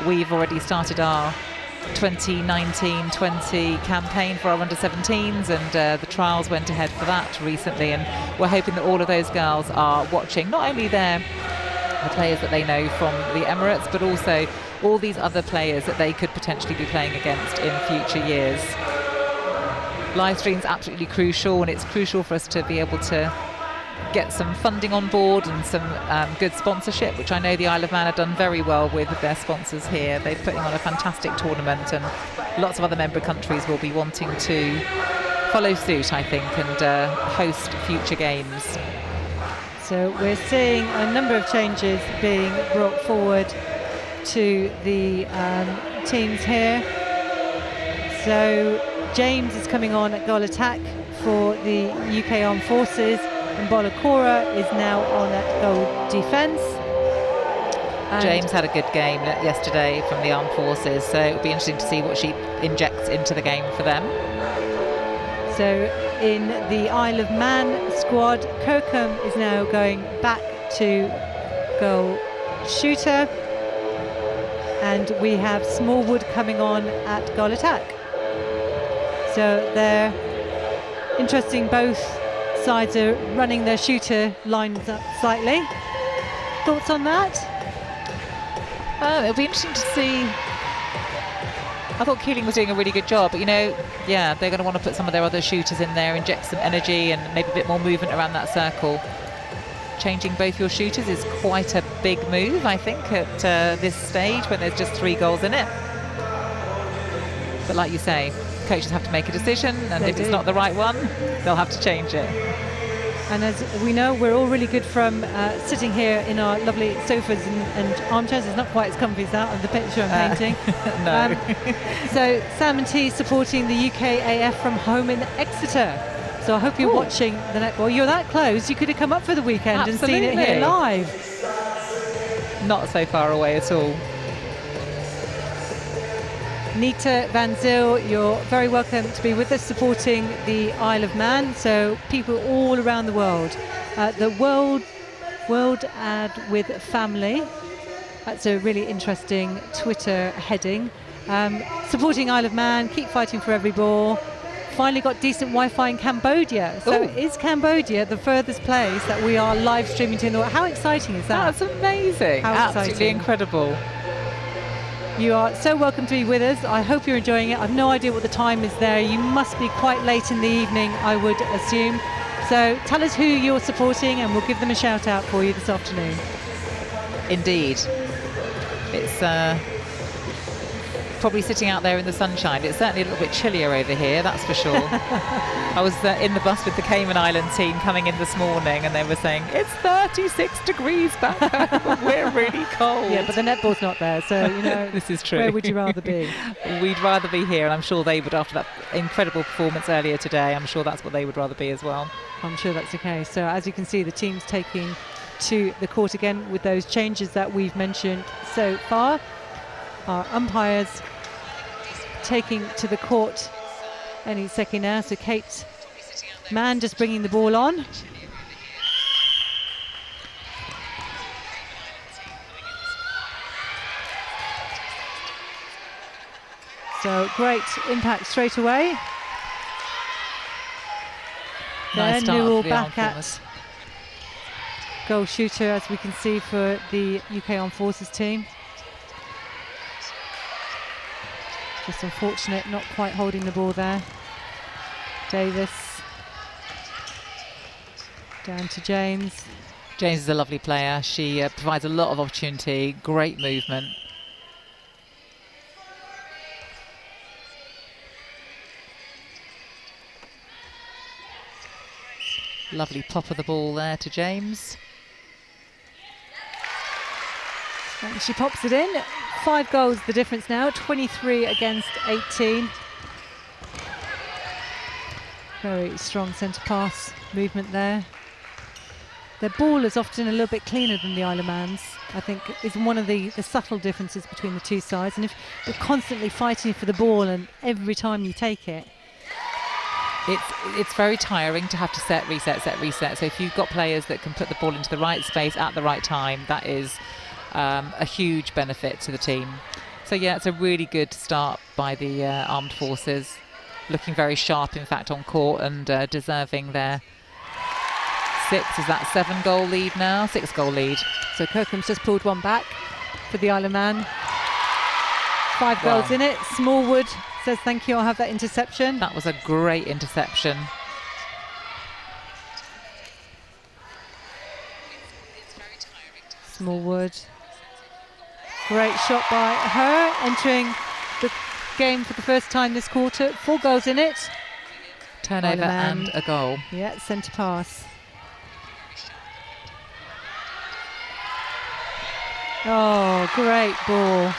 We've already started our 2019-20 campaign for our under-17s, and the trials went ahead for that recently, and we're hoping that all of those girls are watching not only the players that they know from the Emirates, but also all these other players that they could potentially be playing against in future years. Live stream's absolutely crucial, and it's crucial for us to be able to get some funding on board and some good sponsorship, which I know the Isle of Man have done very well with their sponsors here. They're putting on a fantastic tournament, and lots of other member countries will be wanting to follow suit, I think, and host future games. So we're seeing a number of changes being brought forward to the teams here. So James is coming on at goal attack for the UK Armed Forces, and Bolakora is now on at goal defence. James had a good game yesterday from the Armed Forces, so it'll be interesting to see what she injects into the game for them. So in the Isle of Man squad, Kirkham is now going back to goal shooter, and we have Smallwood coming on at goal attack. So they're interesting, both sides are running their shooter lines up slightly. Thoughts on that? It'll be interesting to see. I thought Keeling was doing a really good job, but you know, yeah, they're going to want to put some of their other shooters in there, inject some energy and maybe a bit more movement around that circle. Changing both your shooters is quite a big move, I think, at this stage when there's just 3 goals in it. But like you say, coaches have to make a decision, and if it's not the right one, they'll have to change it. And as we know, we're all really good from sitting here in our lovely sofas and armchairs. It's not quite as comfy as that of the picture I'm painting. No. So Sam and T supporting the UKAF from home in Exeter. So I hope you're watching the netball. You're that close, you could have come up for the weekend Absolutely. and seen it here live. Not so far away at all. Nita Van Zyl, you're very welcome to be with us supporting the Isle of Man. So people all around the world. The World World Ad with Family. That's a really interesting Twitter heading. Supporting Isle of Man, keep fighting for every ball. Finally got decent Wi-Fi in Cambodia. So is Cambodia the furthest place that we are live streaming to in the world? How exciting is that? That's amazing. How Absolutely exciting. incredible. You are so welcome to be with us. I hope you're enjoying it. I've no idea what the time is there. You must be quite late in the evening, I would assume. So tell us who you're supporting and we'll give them a shout out for you this afternoon. Indeed. It's probably sitting out there in the sunshine. It's certainly a little bit chillier over here, that's for sure. I was in the bus with the Cayman Island team coming in this morning and they were saying, it's 36 degrees back home. We're really cold. Yeah, but the netball's not there, so, you know, this is true. Where would you rather be? We'd rather be here, and I'm sure they would after that incredible performance earlier today. I'm sure that's what they would rather be as well. I'm sure that's the case. So as you can see, the team's taking to the court again with those changes that we've mentioned so far. Our umpires taking to the court any second now. So Kate Mann just bringing the ball on. So great impact straight away. Nice Then Newell the back at goal shooter, as we can see, for the UK Armed Forces team. Just unfortunate, not quite holding the ball there. Davis. Down to James. James is a lovely player. She provides a lot of opportunity, great movement. Lovely pop of the ball there to James. And she pops it in. 5 goals the difference now, 23 against 18. Very strong centre pass movement there. Their ball is often a little bit cleaner than the Isle of Man's, I think, is one of the subtle differences between the two sides. And if you're constantly fighting for the ball and every time you take it, it's very tiring to have to set, reset. So if you've got players that can put the ball into the right space at the right time, that is a huge benefit to the team. So yeah, it's a really good start by the Armed Forces. Looking very sharp, in fact, on court and deserving their 7 goal lead now? 6 goal lead. So Kirkham's just pulled one back for the Isle of Man. 5 goals in it. Smallwood says thank you, I'll have that interception. That was a great interception. Smallwood. Great shot by her, entering the game for the first time this quarter. 4 goals in it. Turnover and a goal. Yeah, centre pass. Oh, great ball.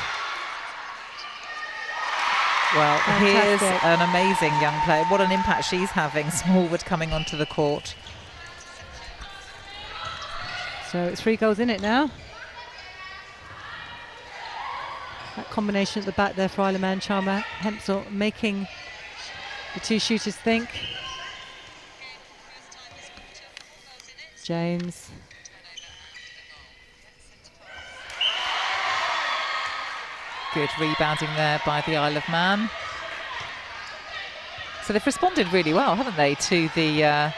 Well, fantastic. Here's an amazing young player. What an impact she's having, Smallwood coming onto the court. So it's 3 goals in it now. That combination at the back there for Isle of Man, Charmer, Hempsel, making the 2 shooters think. James. Good rebounding there by the Isle of Man. So they've responded really well, haven't they, to the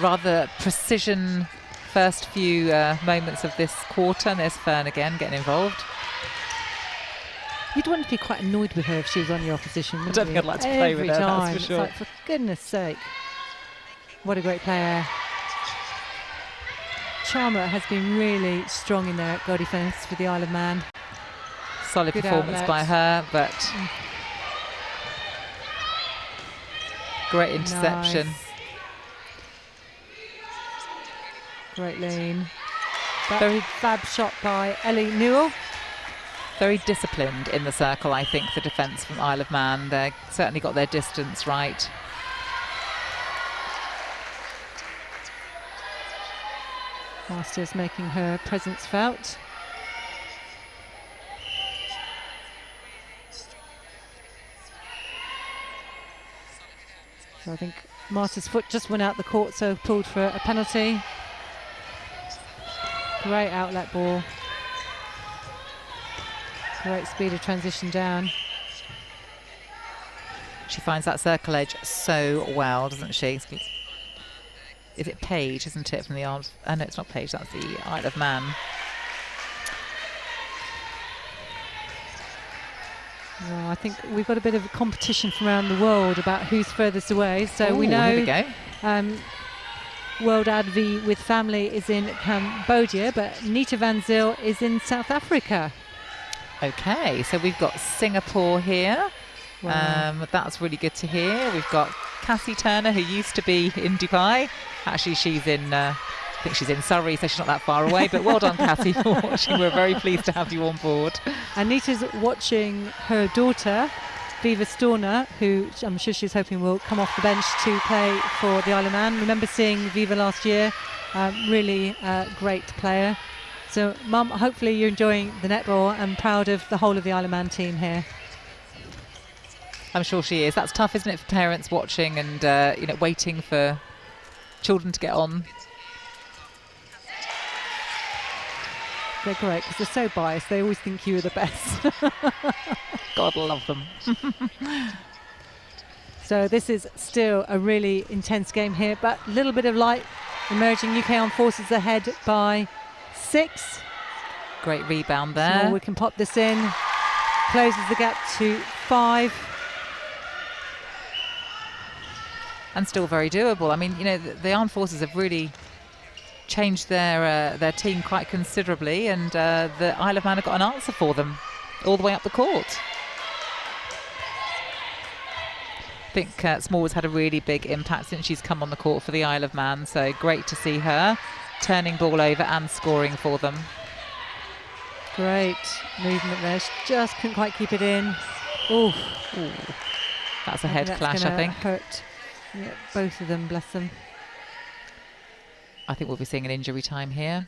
rather precision first few moments of this quarter. And there's Fern again getting involved. You'd want to be quite annoyed with her if she was on your opposition, wouldn't I don't think I'd like to play with her, that's for sure. It's like, for goodness sake. What a great player. Charmer has been really strong in their goal defence for the Isle of Man. Solid Good performance outlet by her, but great interception. Nice. Great lean. Very fab shot by Ellie Newell. Very disciplined in the circle, I think, the defence from Isle of Man. They've certainly got their distance right. Masters making her presence felt. So I think Masters' foot just went out the court, so pulled for a penalty. Great outlet ball. Great speed of transition down. She finds that circle edge so well, doesn't she? Is it Page, isn't it, from the Isle? Oh, no, it's not Page. That's the Isle of Man. Well, I think we've got a bit of competition from around the world about who's furthest away. So we know here we go. World Advi with family is in Cambodia, but Nita Van Zyl is in South Africa. Okay, so we've got Singapore here. Wow. That's really good to hear. We've got Cassie Turner, who used to be in Dubai. Actually, she's in, I think she's in Surrey, so she's not that far away. But well done, Cassie, for watching. We're very pleased to have you on board. Anita's watching her daughter, Viva Storner, who I'm sure she's hoping will come off the bench to play for the Isle of Man. Remember seeing Viva last year, really great player. So, Mum, hopefully you're enjoying the netball and proud of the whole of the Isle of Man team here. I'm sure she is. That's tough, isn't it, for parents watching and waiting for children to get on. They're great because they're so biased. They always think you are the best. God love them. So this is still a really intense game here, but a little bit of light emerging. UK Armed Forces ahead by 6. Great rebound there. So we can pop this in. Closes the gap to 5. And still very doable. I mean, the Armed Forces have really changed their team quite considerably, and the Isle of Man have got an answer for them all the way up the court. I think Small has had a really big impact since she's come on the court for the Isle of Man, so great to see her turning ball over and scoring for them. Great movement there. She just couldn't quite keep it in. Ooh. That's a head clash, I think. Hurt both of them, bless them. I think we'll be seeing an injury time here.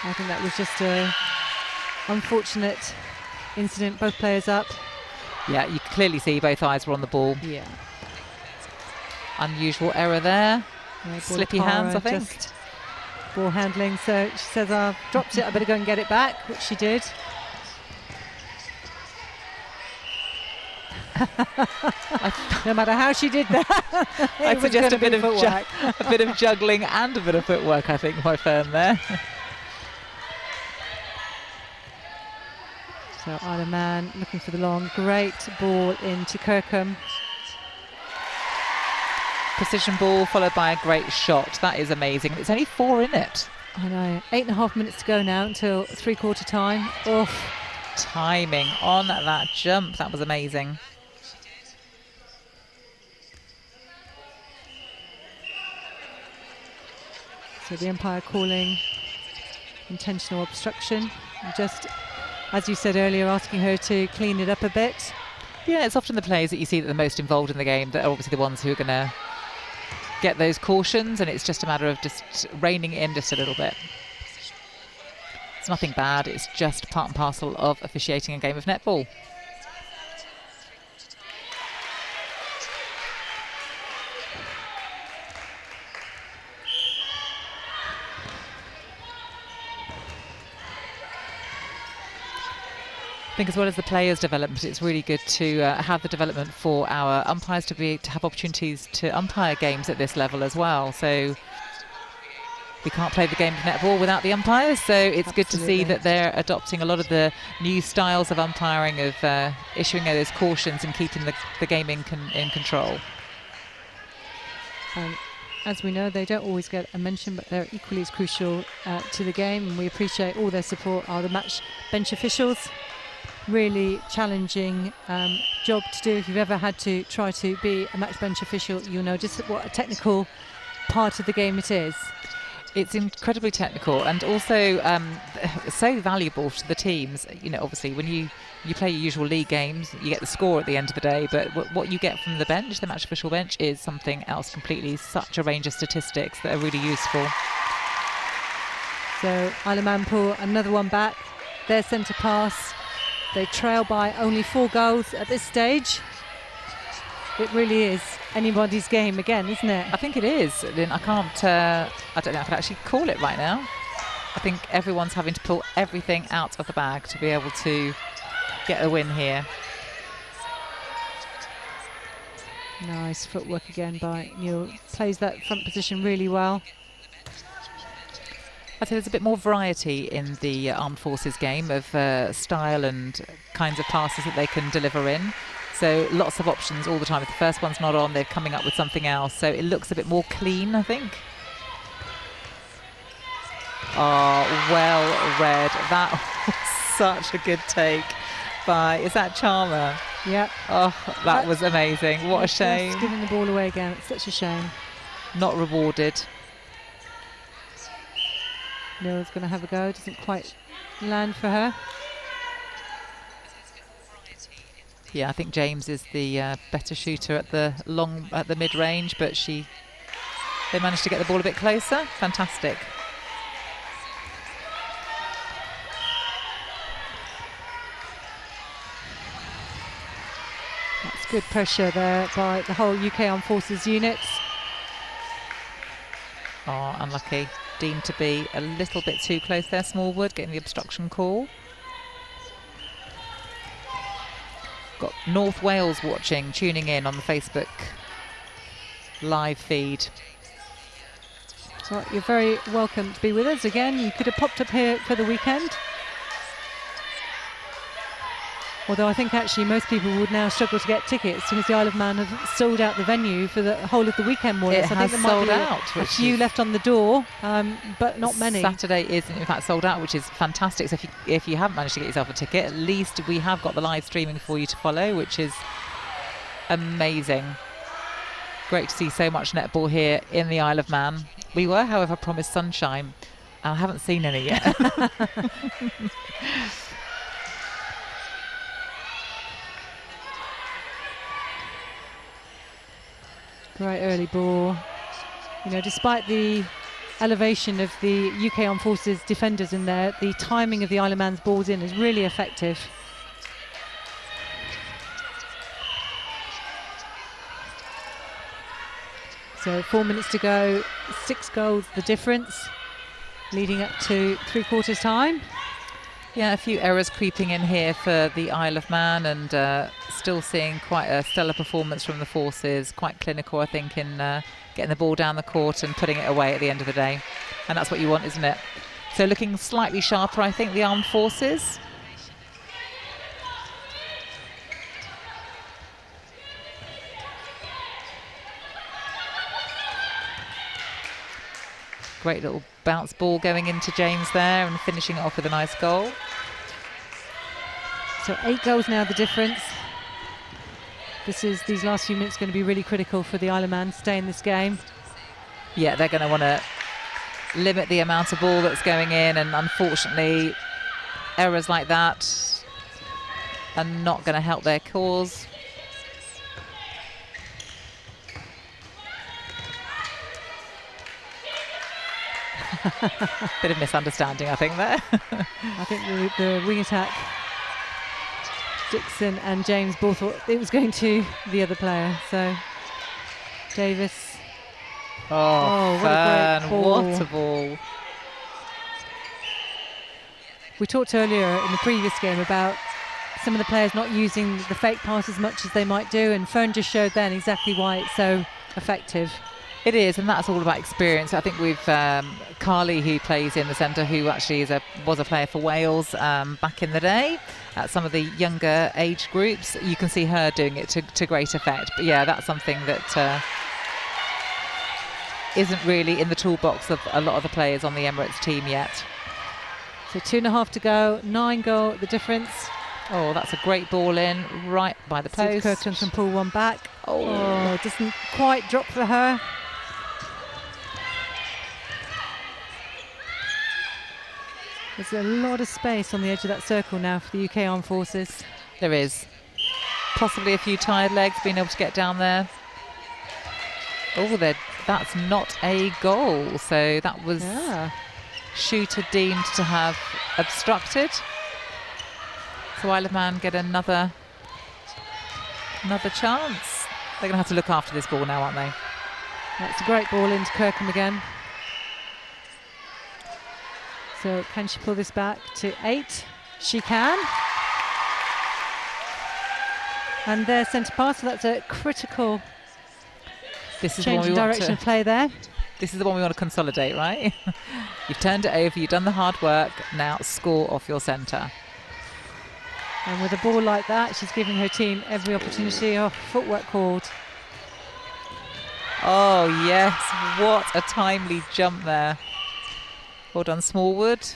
I think that was just a unfortunate incident. Both players up. Yeah, you can clearly see both eyes were on the ball. Yeah. Unusual error there. Yeah, slippy hands, I think. Just ball handling. So she says, I've dropped it, I better go and get it back, which she did. No matter how she did that, I'd suggest a bit of juggling and a bit of footwork, I think, my firm there. So Isle of Man looking for the long, great ball into Kirkham. Precision ball followed by a great shot. That is amazing. It's only 4 in it. I know. 8.5 minutes to go now until 3/4 time. Oh, timing on that jump. That was amazing. So the umpire calling intentional obstruction. Just, as you said earlier, asking her to clean it up a bit. Yeah, it's often the players that you see that are the most involved in the game that are obviously the ones who are going to get those cautions, and it's just a matter of just reining it in just a little bit. It's nothing bad, it's just part and parcel of officiating a game of netball. I think as well as the players' development, it's really good to have the development for our umpires to have opportunities to umpire games at this level as well. So we can't play the game of netball without the umpires, so it's good to see that they're adopting a lot of the new styles of umpiring, of issuing those cautions and keeping the game in control. As we know, they don't always get a mention, but they're equally as crucial to the game, and we appreciate all their support. Are the match bench officials. Really challenging job to do. If you've ever had to try to be a match bench official, you'll know just what a technical part of the game it is. It's incredibly technical and also so valuable to the teams. Obviously when you play your usual league games, you get the score at the end of the day, but what you get from the bench, the match official bench, is something else completely. Such a range of statistics that are really useful. So Isle of Man pull another one back. Their centre pass. They trail by only 4 goals at this stage. it really is anybody's game again, isn't it? I think it is. I don't know if I can actually call it right now. I think everyone's having to pull everything out of the bag to be able to get a win here. Nice footwork again by Neil. Plays that front position really well. I'd say there's a bit more variety in the Armed Forces game of style and kinds of passes that they can deliver in. So lots of options all the time. If the first one's not on, they're coming up with something else. So it looks a bit more clean, I think. Oh, well read. That was such a good take by, is that Charmer? Yeah. Oh, that was amazing. What a shame. Just giving the ball away again. It's such a shame. Not rewarded. Neil's going to have a go. Doesn't quite land for her. Yeah, I think James is the better shooter at the mid-range, but they managed to get the ball a bit closer. Fantastic. That's good pressure there by the whole UK Armed Forces units. Oh, unlucky. Deemed to be a little bit too close there, Smallwood, getting the obstruction call. Got North Wales watching, tuning in on the Facebook live feed. Well, you're very welcome to be with us again. You could have popped up here for the weekend. Although I think actually most people would now struggle to get tickets because the Isle of Man have sold out the venue for the whole of the weekend more or less. It I think has there might sold be out. a few left on the door, but not many. Saturday is in fact sold out, which is fantastic. So if you haven't managed to get yourself a ticket, at least we have got the live streaming for you to follow, which is amazing. Great to see so much netball here in the Isle of Man. We were, however, promised sunshine. I haven't seen any yet. Great early ball. You know, despite the elevation of the UK Armed Forces defenders in there, the timing of the Isle of Man's balls in is really effective. So 4 minutes to go, 6 goals the difference, leading up to 3/4 time. Yeah, a few errors creeping in here for the Isle of Man, and still seeing quite a stellar performance from the Forces. Quite clinical, I think, in getting the ball down the court and putting it away at the end of the day. And that's what you want, isn't it? So looking slightly sharper, I think, the Armed Forces. Great little bounce ball going into James there and finishing it off with a nice goal. So 8 goals now the difference. These last few minutes going to be really critical for the Isle of Man to stay in this game. Yeah, they're going to want to limit the amount of ball that's going in, and unfortunately errors like that are not going to help their cause. Bit of misunderstanding, I think, there. I think the wing attack, Dixon and James both thought it was going to the other player. So Davis. Oh, what a great ball. What a ball. We talked earlier in the previous game about some of the players not using the fake pass as much as they might do, and Fern just showed then exactly why it's so effective. It is, and that's all about experience. I think we've Carly, who plays in the centre, who actually was a player for Wales back in the day at some of the younger age groups. You can see her doing it to great effect. But yeah, that's something that isn't really in the toolbox of a lot of the players on the Emirates team yet. So 2.5 to go, 9 goal the difference. Oh, that's a great ball in, right by the post. Curtin can pull one back. Oh, it doesn't quite drop for her. There's a lot of space on the edge of that circle now for the UK Armed Forces. There is. Possibly a few tired legs being able to get down there. Oh, that's not a goal. So that was shooter deemed to have obstructed. So Isle of Man get another chance. They're going to have to look after this ball now, aren't they? That's a great ball into Kirkham again. So can she pull this back to 8? She can. And their centre pass, so that's a critical change in direction of play there. This is the one we want to consolidate, right? You've turned it over, you've done the hard work, now score off your centre. And with a ball like that, she's giving her team every opportunity. Oh, footwork called. Oh, yes. What a timely jump there. Well done, Smallwood.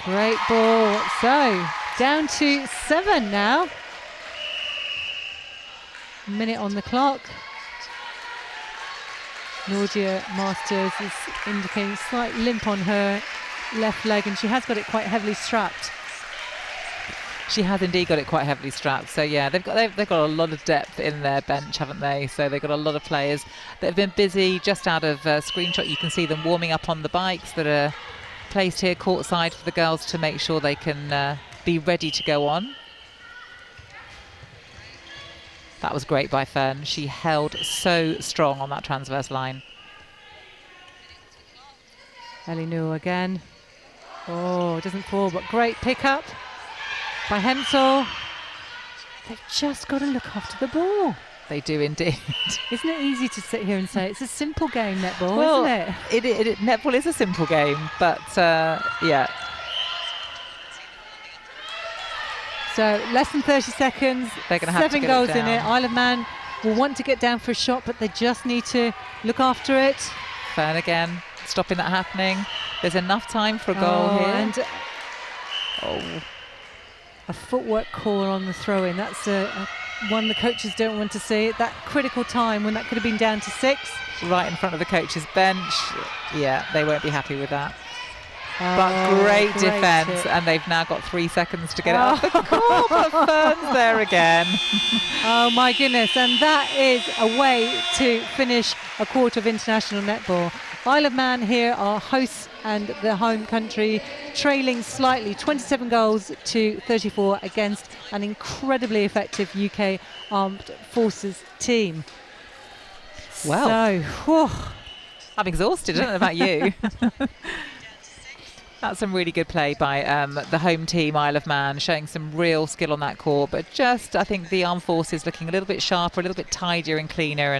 Great ball. So, down to 7 now. Minute on the clock. Nordia Masters is indicating slight limp on her left leg, and she has got it quite heavily strapped. She has indeed got it quite heavily strapped. So yeah, they've got a lot of depth in their bench, haven't they? So they've got a lot of players that have been busy. Just out of screenshot, you can see them warming up on the bikes that are placed here courtside for the girls to make sure they can be ready to go on. That was great by Fern. She held so strong on that transverse line. Ellie Newell again. Oh, it doesn't fall, but great pickup by Hempsall. They've just got to look after the ball. They do indeed. Isn't it easy to sit here and say it's a simple game, netball, well, isn't it? Netball is a simple game, but yeah. So less than 30 seconds, they're going to have 7 goals in it. Isle of Man will want to get down for a shot, but they just need to look after it. Fern again, stopping that happening. There's enough time for a goal here. And a footwork call on the throw-in. That's one the coaches don't want to see at that critical time when that could have been down to 6. Right in front of the coaches' bench. Yeah, they won't be happy with that. But great defence, and they've now got 3 seconds to get it off the court, but Fern's there again. Oh my goodness, and that is a way to finish a quarter of international netball. Isle of Man here are hosts and the home country, trailing slightly, 27 goals to 34 against an incredibly effective UK Armed Forces team. Well, so, whew. I'm exhausted, I don't know about you. That's some really good play by the home team, Isle of Man, showing some real skill on that court. But just, I think, the Armed Forces looking a little bit sharper, a little bit tidier and cleaner,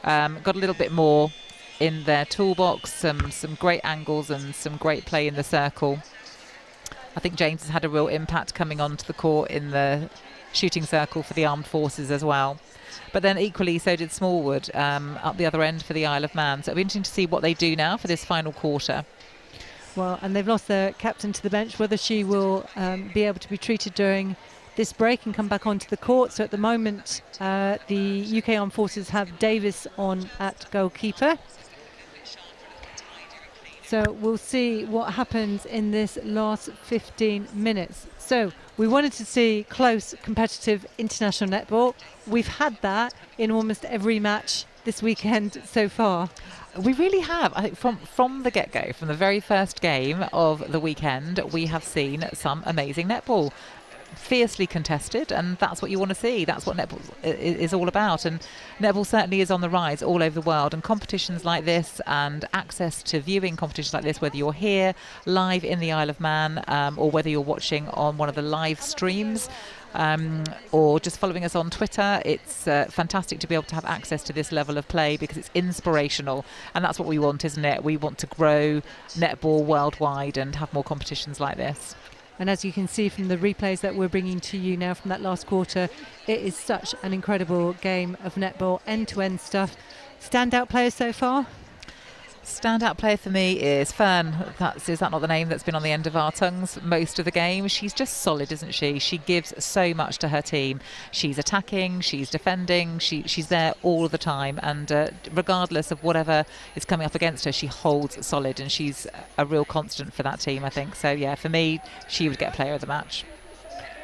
and got a little bit more in their toolbox. Some great angles and some great play in the circle. I think James has had a real impact coming onto the court in the shooting circle for the Armed Forces as well. But then equally, so did Smallwood up the other end for the Isle of Man. So it'll be interesting to see what they do now for this final quarter. Well, and they've lost their captain to the bench, whether she will be able to be treated during this break and come back onto the court. So at the moment, the UK Armed Forces have Davis on at goalkeeper. So we'll see what happens in this last 15 minutes. So we wanted to see close, competitive international netball. We've had that in almost every match this weekend so far. We really have. I think from the get-go, from the very first game of the weekend, we have seen some amazing netball. Fiercely contested, and that's what you want to see. That's what netball is all about, and netball certainly is on the rise all over the world, and competitions like this and access to viewing competitions like this, whether you're here live in the Isle of Man or whether you're watching on one of the live streams or just following us on Twitter, it's fantastic to be able to have access to this level of play because it's inspirational, and that's what we want, isn't it? We want to grow netball worldwide and have more competitions like this. And as you can see from the replays that we're bringing to you now from that last quarter, it is such an incredible game of netball, end-to-end stuff. Standout players so far? Standout player for me is Fern. Is that not the name that's been on the end of our tongues most of the game? She's just solid, isn't she? She gives so much to her team. She's attacking, she's defending, she's there all the time, and regardless of whatever is coming up against her, she holds solid, and she's a real constant for that team, I think. So yeah, for me, she would get player of the match.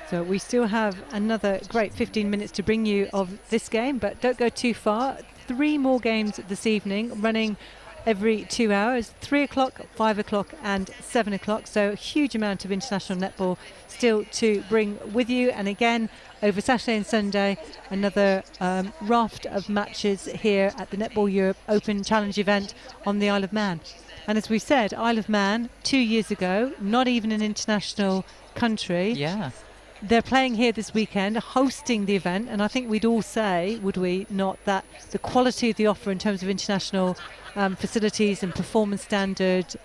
So we still have another great 15 minutes to bring you of this game, but don't go too far. 3 more games this evening, running every 2 hours, 3 o'clock, 5 o'clock and 7 o'clock. So a huge amount of international netball still to bring with you. And again, over Saturday and Sunday, another raft of matches here at the Netball Europe Open Challenge event on the Isle of Man. And as we said, Isle of Man 2 years ago, not even an international country. Yeah. They're playing here this weekend, hosting the event, and I think we'd all say, would we not, that the quality of the offer in terms of international facilities and performance standard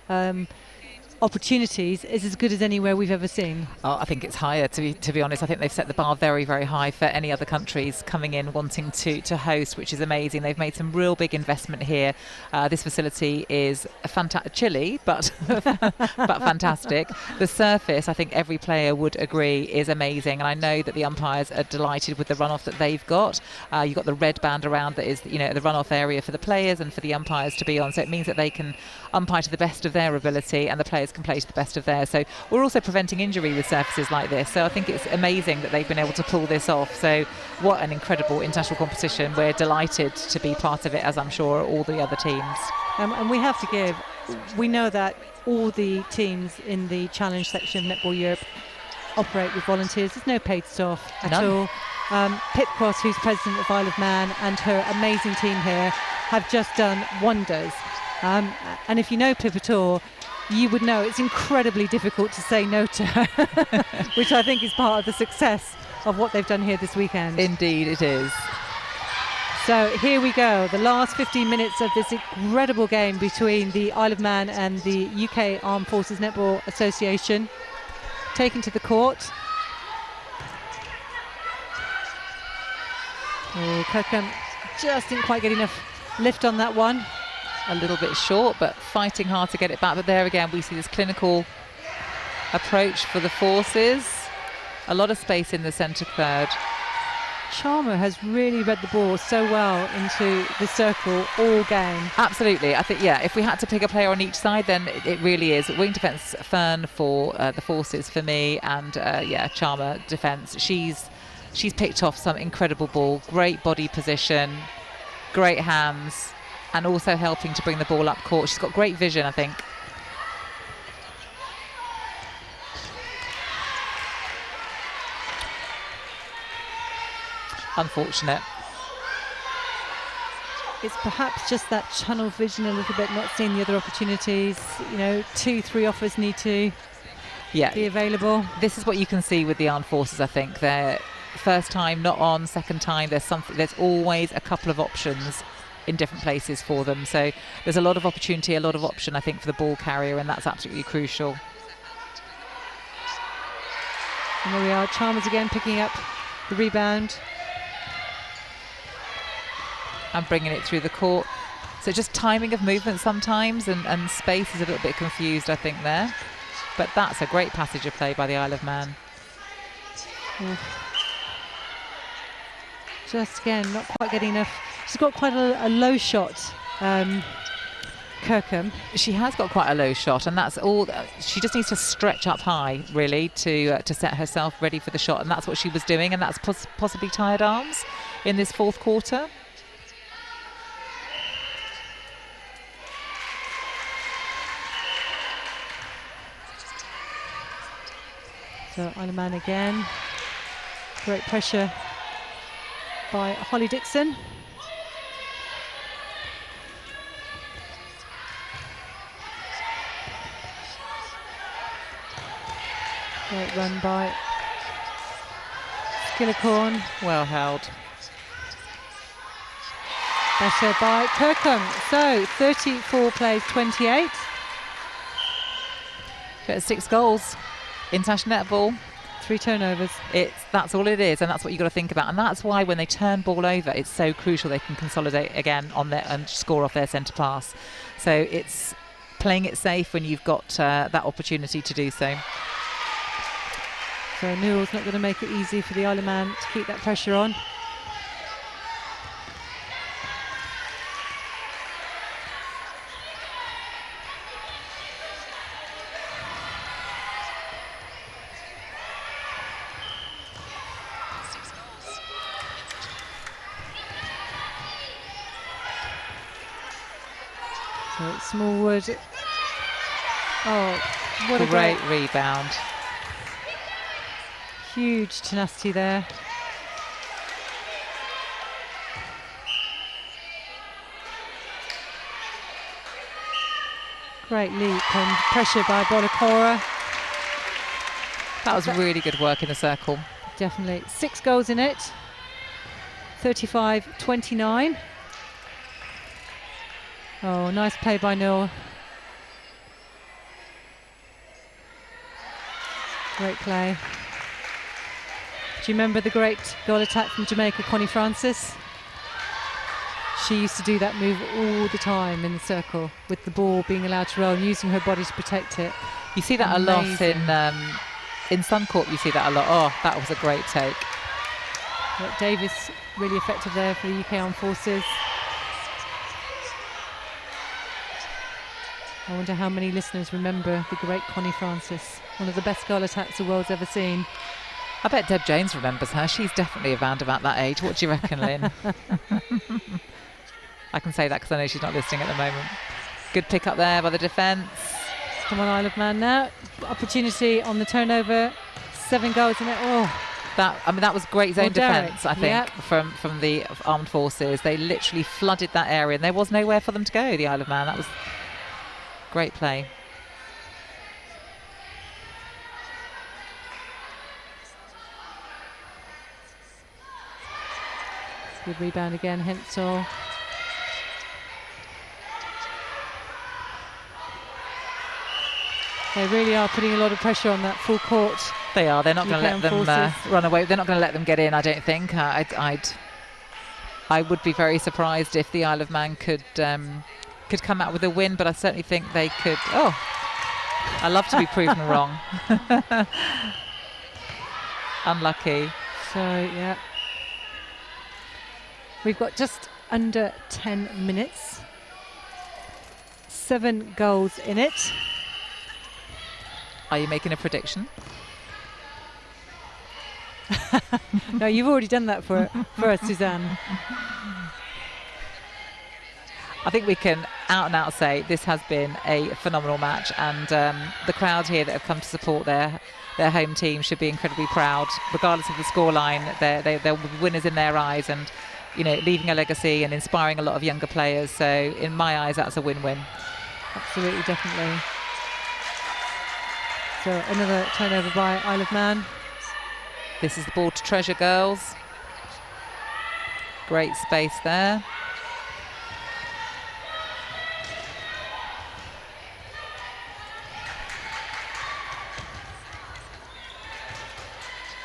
opportunities is as good as anywhere we've ever seen. Oh, I think it's higher, to be honest. I think they've set the bar very, very high for any other countries coming in wanting to host, which is amazing. They've made some real big investment here. This facility is chilly, but but fantastic. The surface, I think every player would agree, is amazing, and I know that the umpires are delighted with the runoff that they've got. You've got the red band around that is, the runoff area for the players and for the umpires to be on, so it means that they can umpire to the best of their ability and the players can play to the best of theirs. So we're also preventing injury with surfaces like this. So I think it's amazing that they've been able to pull this off. So what an incredible international competition. We're delighted to be part of it, as I'm sure all the other teams. And we have to give, we know that all the teams in the challenge section of Netball Europe operate with volunteers. There's no paid staff at all. Pip Cross, who's president of Isle of Man, and her amazing team here have just done wonders. And if you know Pip at all, you would know it's incredibly difficult to say no to her, which I think is part of the success of what they've done here this weekend. Indeed it is. So here we go, the last 15 minutes of this incredible game between the Isle of Man and the UK Armed Forces Netball Association. Taken to the court. Oh, Kirkham just didn't quite get enough lift on that one. A little bit short, but fighting hard to get it back. But there again, we see this clinical approach for the forces. A lot of space in the centre third. Charmer has really read the ball so well into the circle all game. Absolutely. I think, yeah, if we had to pick a player on each side, then it really is wing defence Fern for the forces for me, and Charmer defence. She's picked off some incredible ball, great body position, great hands, and also helping to bring the ball up court. She's got great vision, I think. Unfortunate. It's perhaps just that tunnel vision a little bit, not seeing the other opportunities. 2-3 offers need to be available. This is what you can see with the armed forces, I think. They're first time, not on, second time, there's always a couple of options in different places for them. So there's a lot of opportunity, a lot of option, I think, for the ball carrier, and that's absolutely crucial. And there we are, Chalmers again picking up the rebound. And bringing it through the court. So just timing of movement sometimes, and space is a little bit confused, I think, there. But that's a great passage of play by the Isle of Man. Yeah. Just again, not quite getting enough. She's got quite a low shot, Kirkham. She has got quite a low shot, and that's all. She just needs to stretch up high, really, to set herself ready for the shot, and that's what she was doing, and that's possibly tired arms in this fourth quarter. So Isle of Man again. Great pressure by Holly Dixon. Great run by Skillicorn. Well held. Better by Kirkham. So 34 plays 28. Got 6 goals. International netball. 3 turnovers. That's all it is, and that's what you've got to think about. And that's why when they turn ball over, it's so crucial they can consolidate again on their and score off their centre pass. So it's playing it safe when you've got that opportunity to do so. So Newell's not going to make it easy for the Isle of Man to keep that pressure on. So So Smallwood. Oh, what a great rebound. Huge tenacity there. Great leap and pressure by Bolakora. That was really good work in the circle. Definitely. 6 goals in it. 35-29. Oh, nice play by Noel. Great play. Do you remember the great goal attack from Jamaica, Connie Francis? She used to do that move all the time in the circle, with the ball being allowed to roll and using her body to protect it. You see that Amazing. a lot in Suncorp. You see that a lot. Oh, that was a great take. But Davis really effective there for the UK Armed Forces. I wonder how many listeners remember the great Connie Francis, one of the best goal attacks the world's ever seen. I bet Deb Jones remembers her. She's definitely around about that age. What do you reckon, Lynn? I can say that because I know she's not listening at the moment. Good pick up there by the defence. Come on, Isle of Man now. Opportunity on the turnover. 7 goals in it. Oh, that was great zone defence, I think, yep. from the Armed Forces. They literally flooded that area and there was nowhere for them to go, the Isle of Man. That was great play. Good rebound again, Hensel. They really are putting a lot of pressure on that full court. They are. They're not going to let them run away. They're not going to let them get in, I don't think. I would be very surprised if the Isle of Man could come out with a win, but I certainly think they could. Oh, I love to be proven wrong. Unlucky. So, yeah. We've got just under 10 minutes. 7 goals in it. Are you making a prediction? No, you've already done that for us, Suzanne. I think we can out and out say this has been a phenomenal match, and the crowd here that have come to support their home team should be incredibly proud, regardless of the scoreline. They're winners in their eyes, and leaving a legacy and inspiring a lot of younger players. So in my eyes, that's a win-win. Absolutely, definitely. So another turnover by Isle of Man. This is the ball to Treasure girls. Great space there.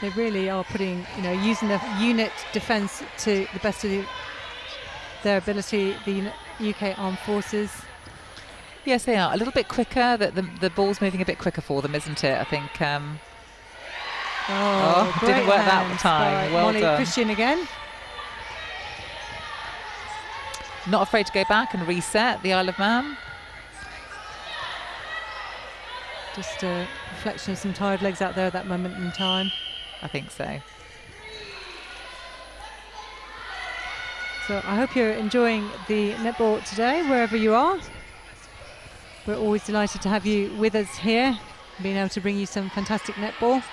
They really are putting, using their unit defence to the best of their ability, the UK Armed Forces. Yes, they are. A little bit quicker. The ball's moving a bit quicker for them, isn't it? I think. Didn't work that time. Well Molly done. Christian again. Not afraid to go back and reset the Isle of Man. Just a reflection of some tired legs out there at that moment in time. I think so. So I hope you're enjoying the netball today, wherever you are. We're always delighted to have you with us here, being able to bring you some fantastic netball.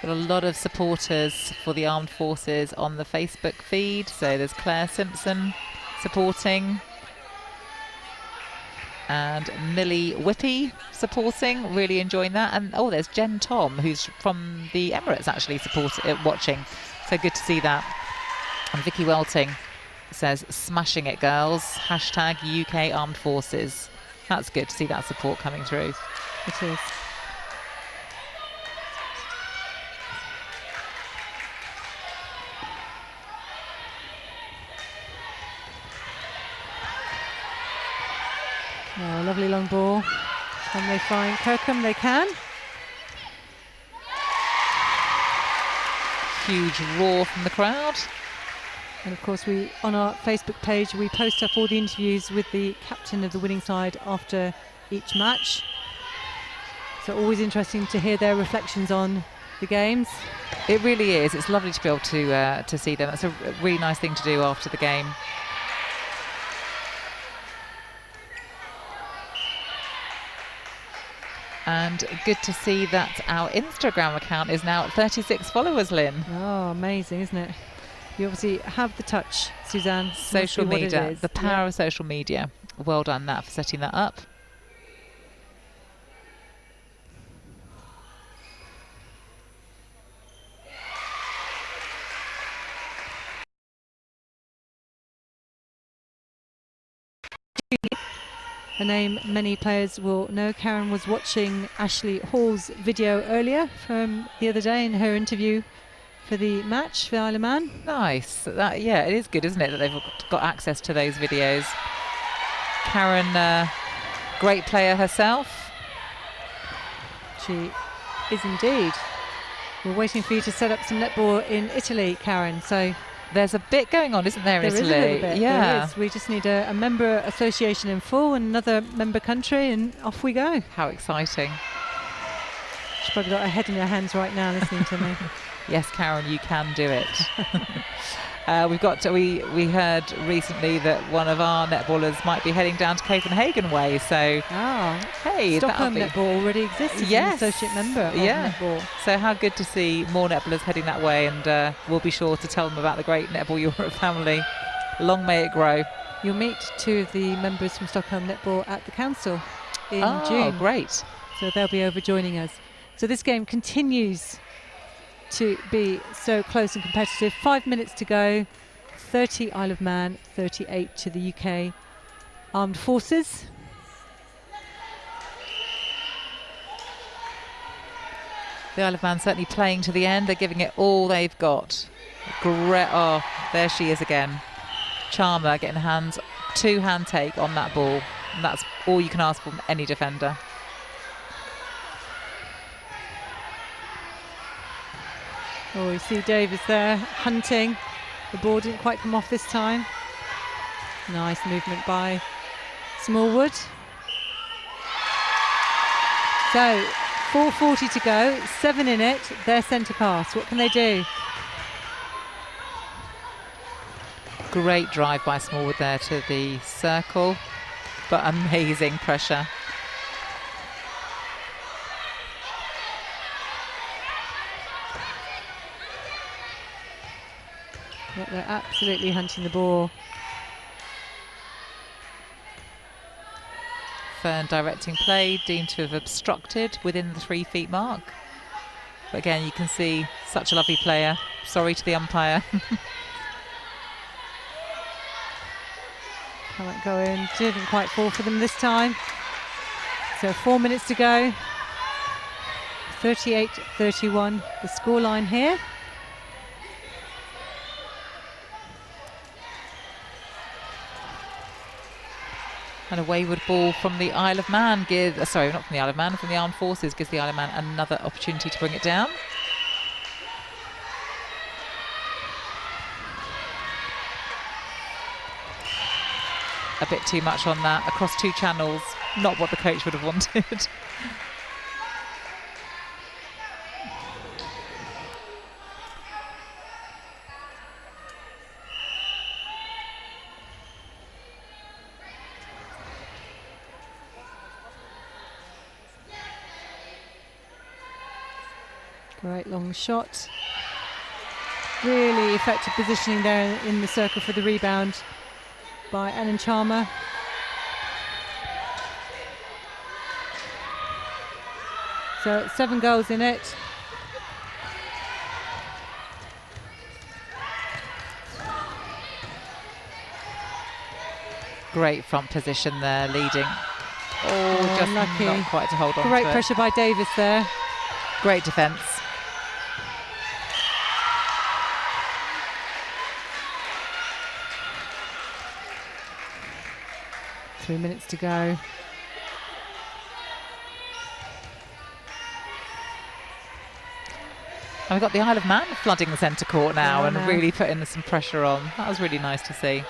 Got a lot of supporters for the Armed Forces on the Facebook feed. So there's Claire Simpson supporting, and Millie Whippy supporting, really enjoying that. And there's Jen Tom, who's from the Emirates, actually watching. So good to see that. And Vicky Welting says, smashing it, girls. Hashtag UK Armed Forces. That's good to see that support coming through. It is. Oh, lovely long ball. Can they find Kirkham? They can. Huge roar from the crowd. And of course, on our Facebook page, we post up all the interviews with the captain of the winning side after each match. So always interesting to hear their reflections on the games. It really is. It's lovely to be able to see them. That's a really nice thing to do after the game. And good to see that our Instagram account is now at 36 followers, Lynn. Oh, amazing, isn't it? You obviously have the touch, Suzanne. Social media, the power of social media. Well done, Nat, for setting that up. A name many players will know. Karen was watching Ashley Hall's video earlier from the other day in her interview for the match for Isle of Man. Nice. Yeah, it is good, isn't it, that they've got access to those videos. Karen, great player herself. She is indeed. We're waiting for you to set up some netball in Italy, Karen. So there's a bit going on, isn't there, in Italy? There is a little bit. Yeah. There is. We just need a member association in full and another member country, and off we go. How exciting. She's probably got her head in her hands right now listening to me. Yes, Karen, you can do it. We heard recently that one of our netballers might be heading down to Copenhagen way. So, hey, Stockholm Netball already exists as an associate member of netball. So how good to see more netballers heading that way, and we'll be sure to tell them about the great Netball Europe family. Long may it grow. You'll meet two of the members from Stockholm Netball at the council in June. Oh, great. So they'll be over joining us. So this game continues to be so close and competitive. 5 minutes to go. 30 Isle of Man, 38 to the UK Armed Forces. The Isle of Man certainly playing to the end. They're giving it all they've got. Great. Oh, there she is again. Charmer getting two-hand take on that ball. And that's all you can ask from any defender. Oh, you see Davis there hunting. The ball didn't quite come off this time. Nice movement by Smallwood. So 4:40 to go, 7 in it, their centre pass. What can they do? Great drive by Smallwood there to the circle, but amazing pressure. Yeah, they're absolutely hunting the ball. Fern directing play, deemed to have obstructed within the 3 feet mark. But again, you can see such a lovely player. Sorry to the umpire. Can't go in. Didn't quite fall for them this time. So 4 minutes to go. 38-31, the scoreline here. And a wayward ball from the Isle of Man sorry, not from the Isle of Man, from the Armed Forces gives the Isle of Man another opportunity to bring it down. A bit too much on that, across 2 channels, not what the coach would have wanted. Great long shot. Really effective positioning there in the circle for the rebound by Annan Charmer. So 7 goals in it. Great front position there, leading. Oh, just unlucky. Not quite to hold on. Great pressure by Davis there. Great defence. Three minutes to go. And we've got the Isle of Man flooding the centre court now and really putting some pressure on. That was really nice to see.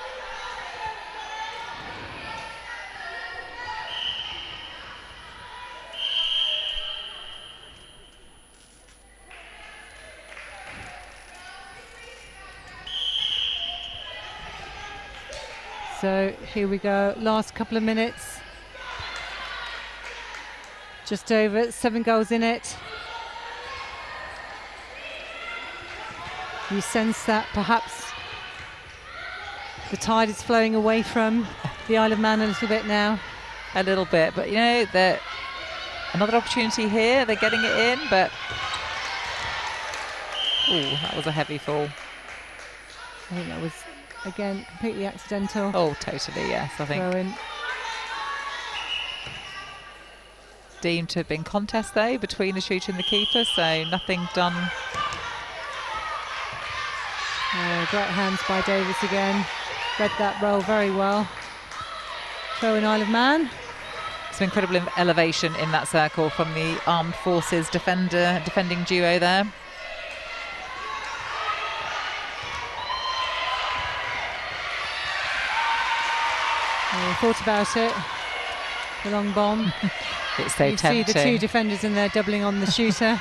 So here we go, last couple of minutes. Just over 7 goals in it. You sense that perhaps the tide is flowing away from the Isle of Man a little bit now. A little bit, but you know, another opportunity here. They're getting it in, but that was a heavy fall. I think that was, again, completely accidental. Oh, totally, yes, I think. Throw in. Deemed to have been contest, though, between the shooter and the keeper, so nothing done. Great hands by Davis again. Read that role very well. Throw in Isle of Man. Some incredible elevation in that circle from the Armed Forces defending duo there. Thought about it. The long bomb. It's so tempting. You see the two defenders in there doubling on the shooter.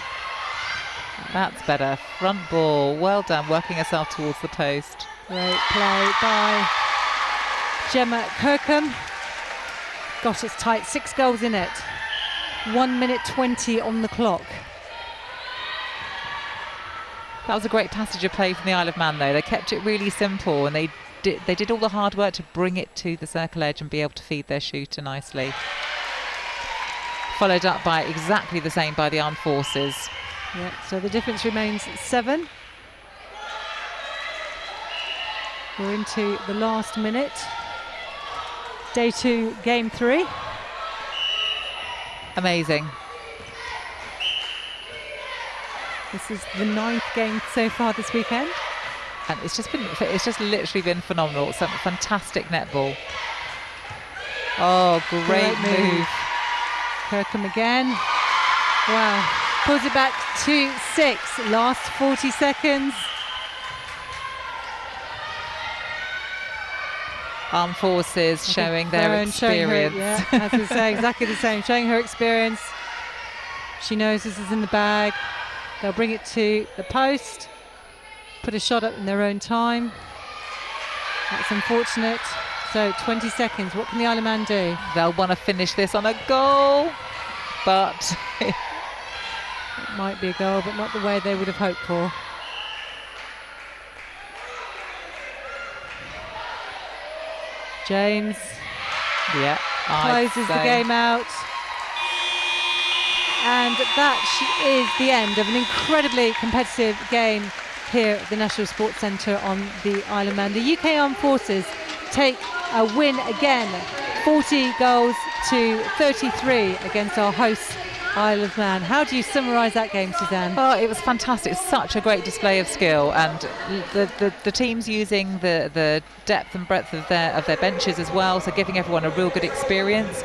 That's better. Front ball. Well done, working herself towards the post. Great play by Gemma Kirkham. Gosh, it's tight. 6 goals in it. 1 minute 20 on the clock. That was a great passage of play from the Isle of Man, though. They kept it really simple, and they did all the hard work to bring it to the circle edge and be able to feed their shooter nicely. Followed up by exactly the same by the Armed Forces. Yeah, so the difference remains 7. We're into the last minute. Day 2, game 3. Amazing. This is the 9th game so far this weekend. And it's just literally been phenomenal. Some fantastic netball. Oh, great move. Kirkham again. Wow. Pulls it back to 6. Last 40 seconds. Armed Forces showing their experience. As I say, exactly the same. Showing her experience. She knows this is in the bag. They'll bring it to the post. Put a shot up in their own time. That's unfortunate. So 20 seconds. What can the Isle of Man do? They'll want to finish this on a goal, but it might be a goal, but not the way they would have hoped for. James closes the game out. And that is the end of an incredibly competitive game here at the National Sports Centre on the Isle of Man. The UK Armed Forces take a win again, 40 goals to 33 against our hosts, Isle of Man. How do you summarise that game, Suzanne? Oh, it was fantastic. Such a great display of skill, and the teams using the depth and breadth of their benches as well, so giving everyone a real good experience.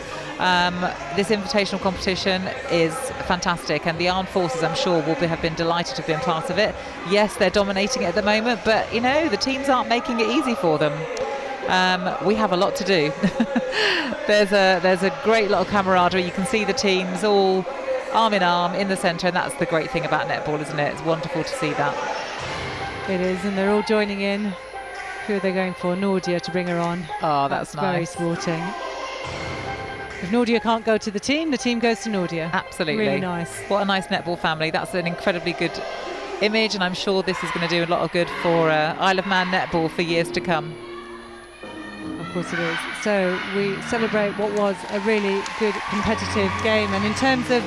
This invitational competition is fantastic, and the Armed Forces, I'm sure, will have been delighted to have been part of it. Yes, they're dominating it at the moment, but you know, the teams aren't making it easy for them. We have a lot to do. There's a great lot of camaraderie. You can see the teams all arm in arm in the centre, and that's the great thing about netball, isn't it? It's wonderful to see that. It is, and they're all joining in. Who are they going for? Nordia to bring her on. Oh, that's nice. Very sporting. If Nordia can't go to the team goes to Nordia. Absolutely. Really nice. What a nice netball family. That's an incredibly good image, and I'm sure this is going to do a lot of good for Isle of Man netball for years to come. Of course it is. So we celebrate what was a really good competitive game, and in terms of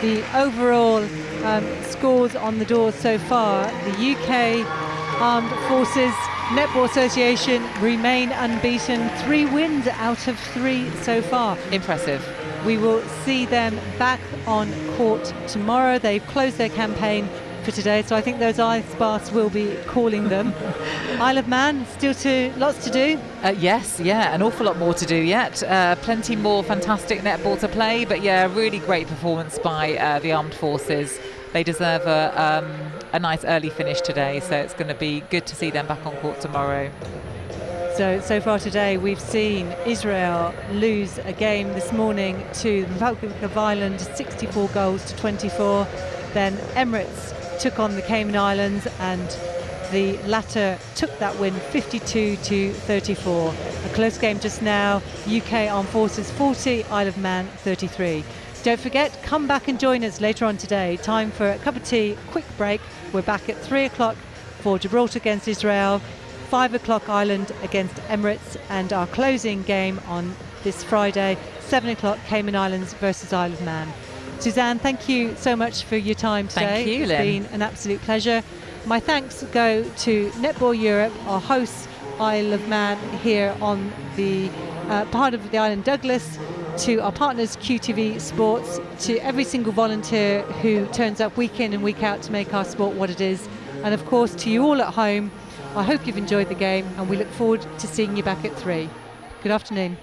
the overall scores on the doors so far, the UK Armed Forces Netball Association remain unbeaten, 3 wins out of 3 so far. Impressive. We will see them back on court tomorrow. They've closed their campaign for today, so I think those ice baths will be calling them. Isle of Man, lots to do. Yes, an awful lot more to do yet. Plenty more fantastic netball to play, but really great performance by the Armed Forces. They deserve a nice early finish today, so it's going to be good to see them back on court tomorrow. So far today we've seen Israel lose a game this morning to the Republic of Ireland, 64 goals to 24. Then Emirates took on the Cayman Islands, and the latter took that win 52 to 34. A close game just now. UK Armed Forces 40, Isle of Man 33. Don't forget, come back and join us later on today. Time for a cup of tea, quick break. We're back at 3 o'clock for Gibraltar against Israel, 5 o'clock Ireland against Emirates, and our closing game on this Friday, 7 o'clock Cayman Islands versus Isle of Man. Suzanne, thank you so much for your time today. Thank you, It's Lynn. been an absolute pleasure. My thanks go to Netball Europe, our hosts, Isle of Man here on the part of the island Douglas, to our partners QTV Sports, to every single volunteer who turns up week in and week out to make our sport what it is, and of course to you all at home. I hope you've enjoyed the game, and we look forward to seeing you back at 3. Good afternoon.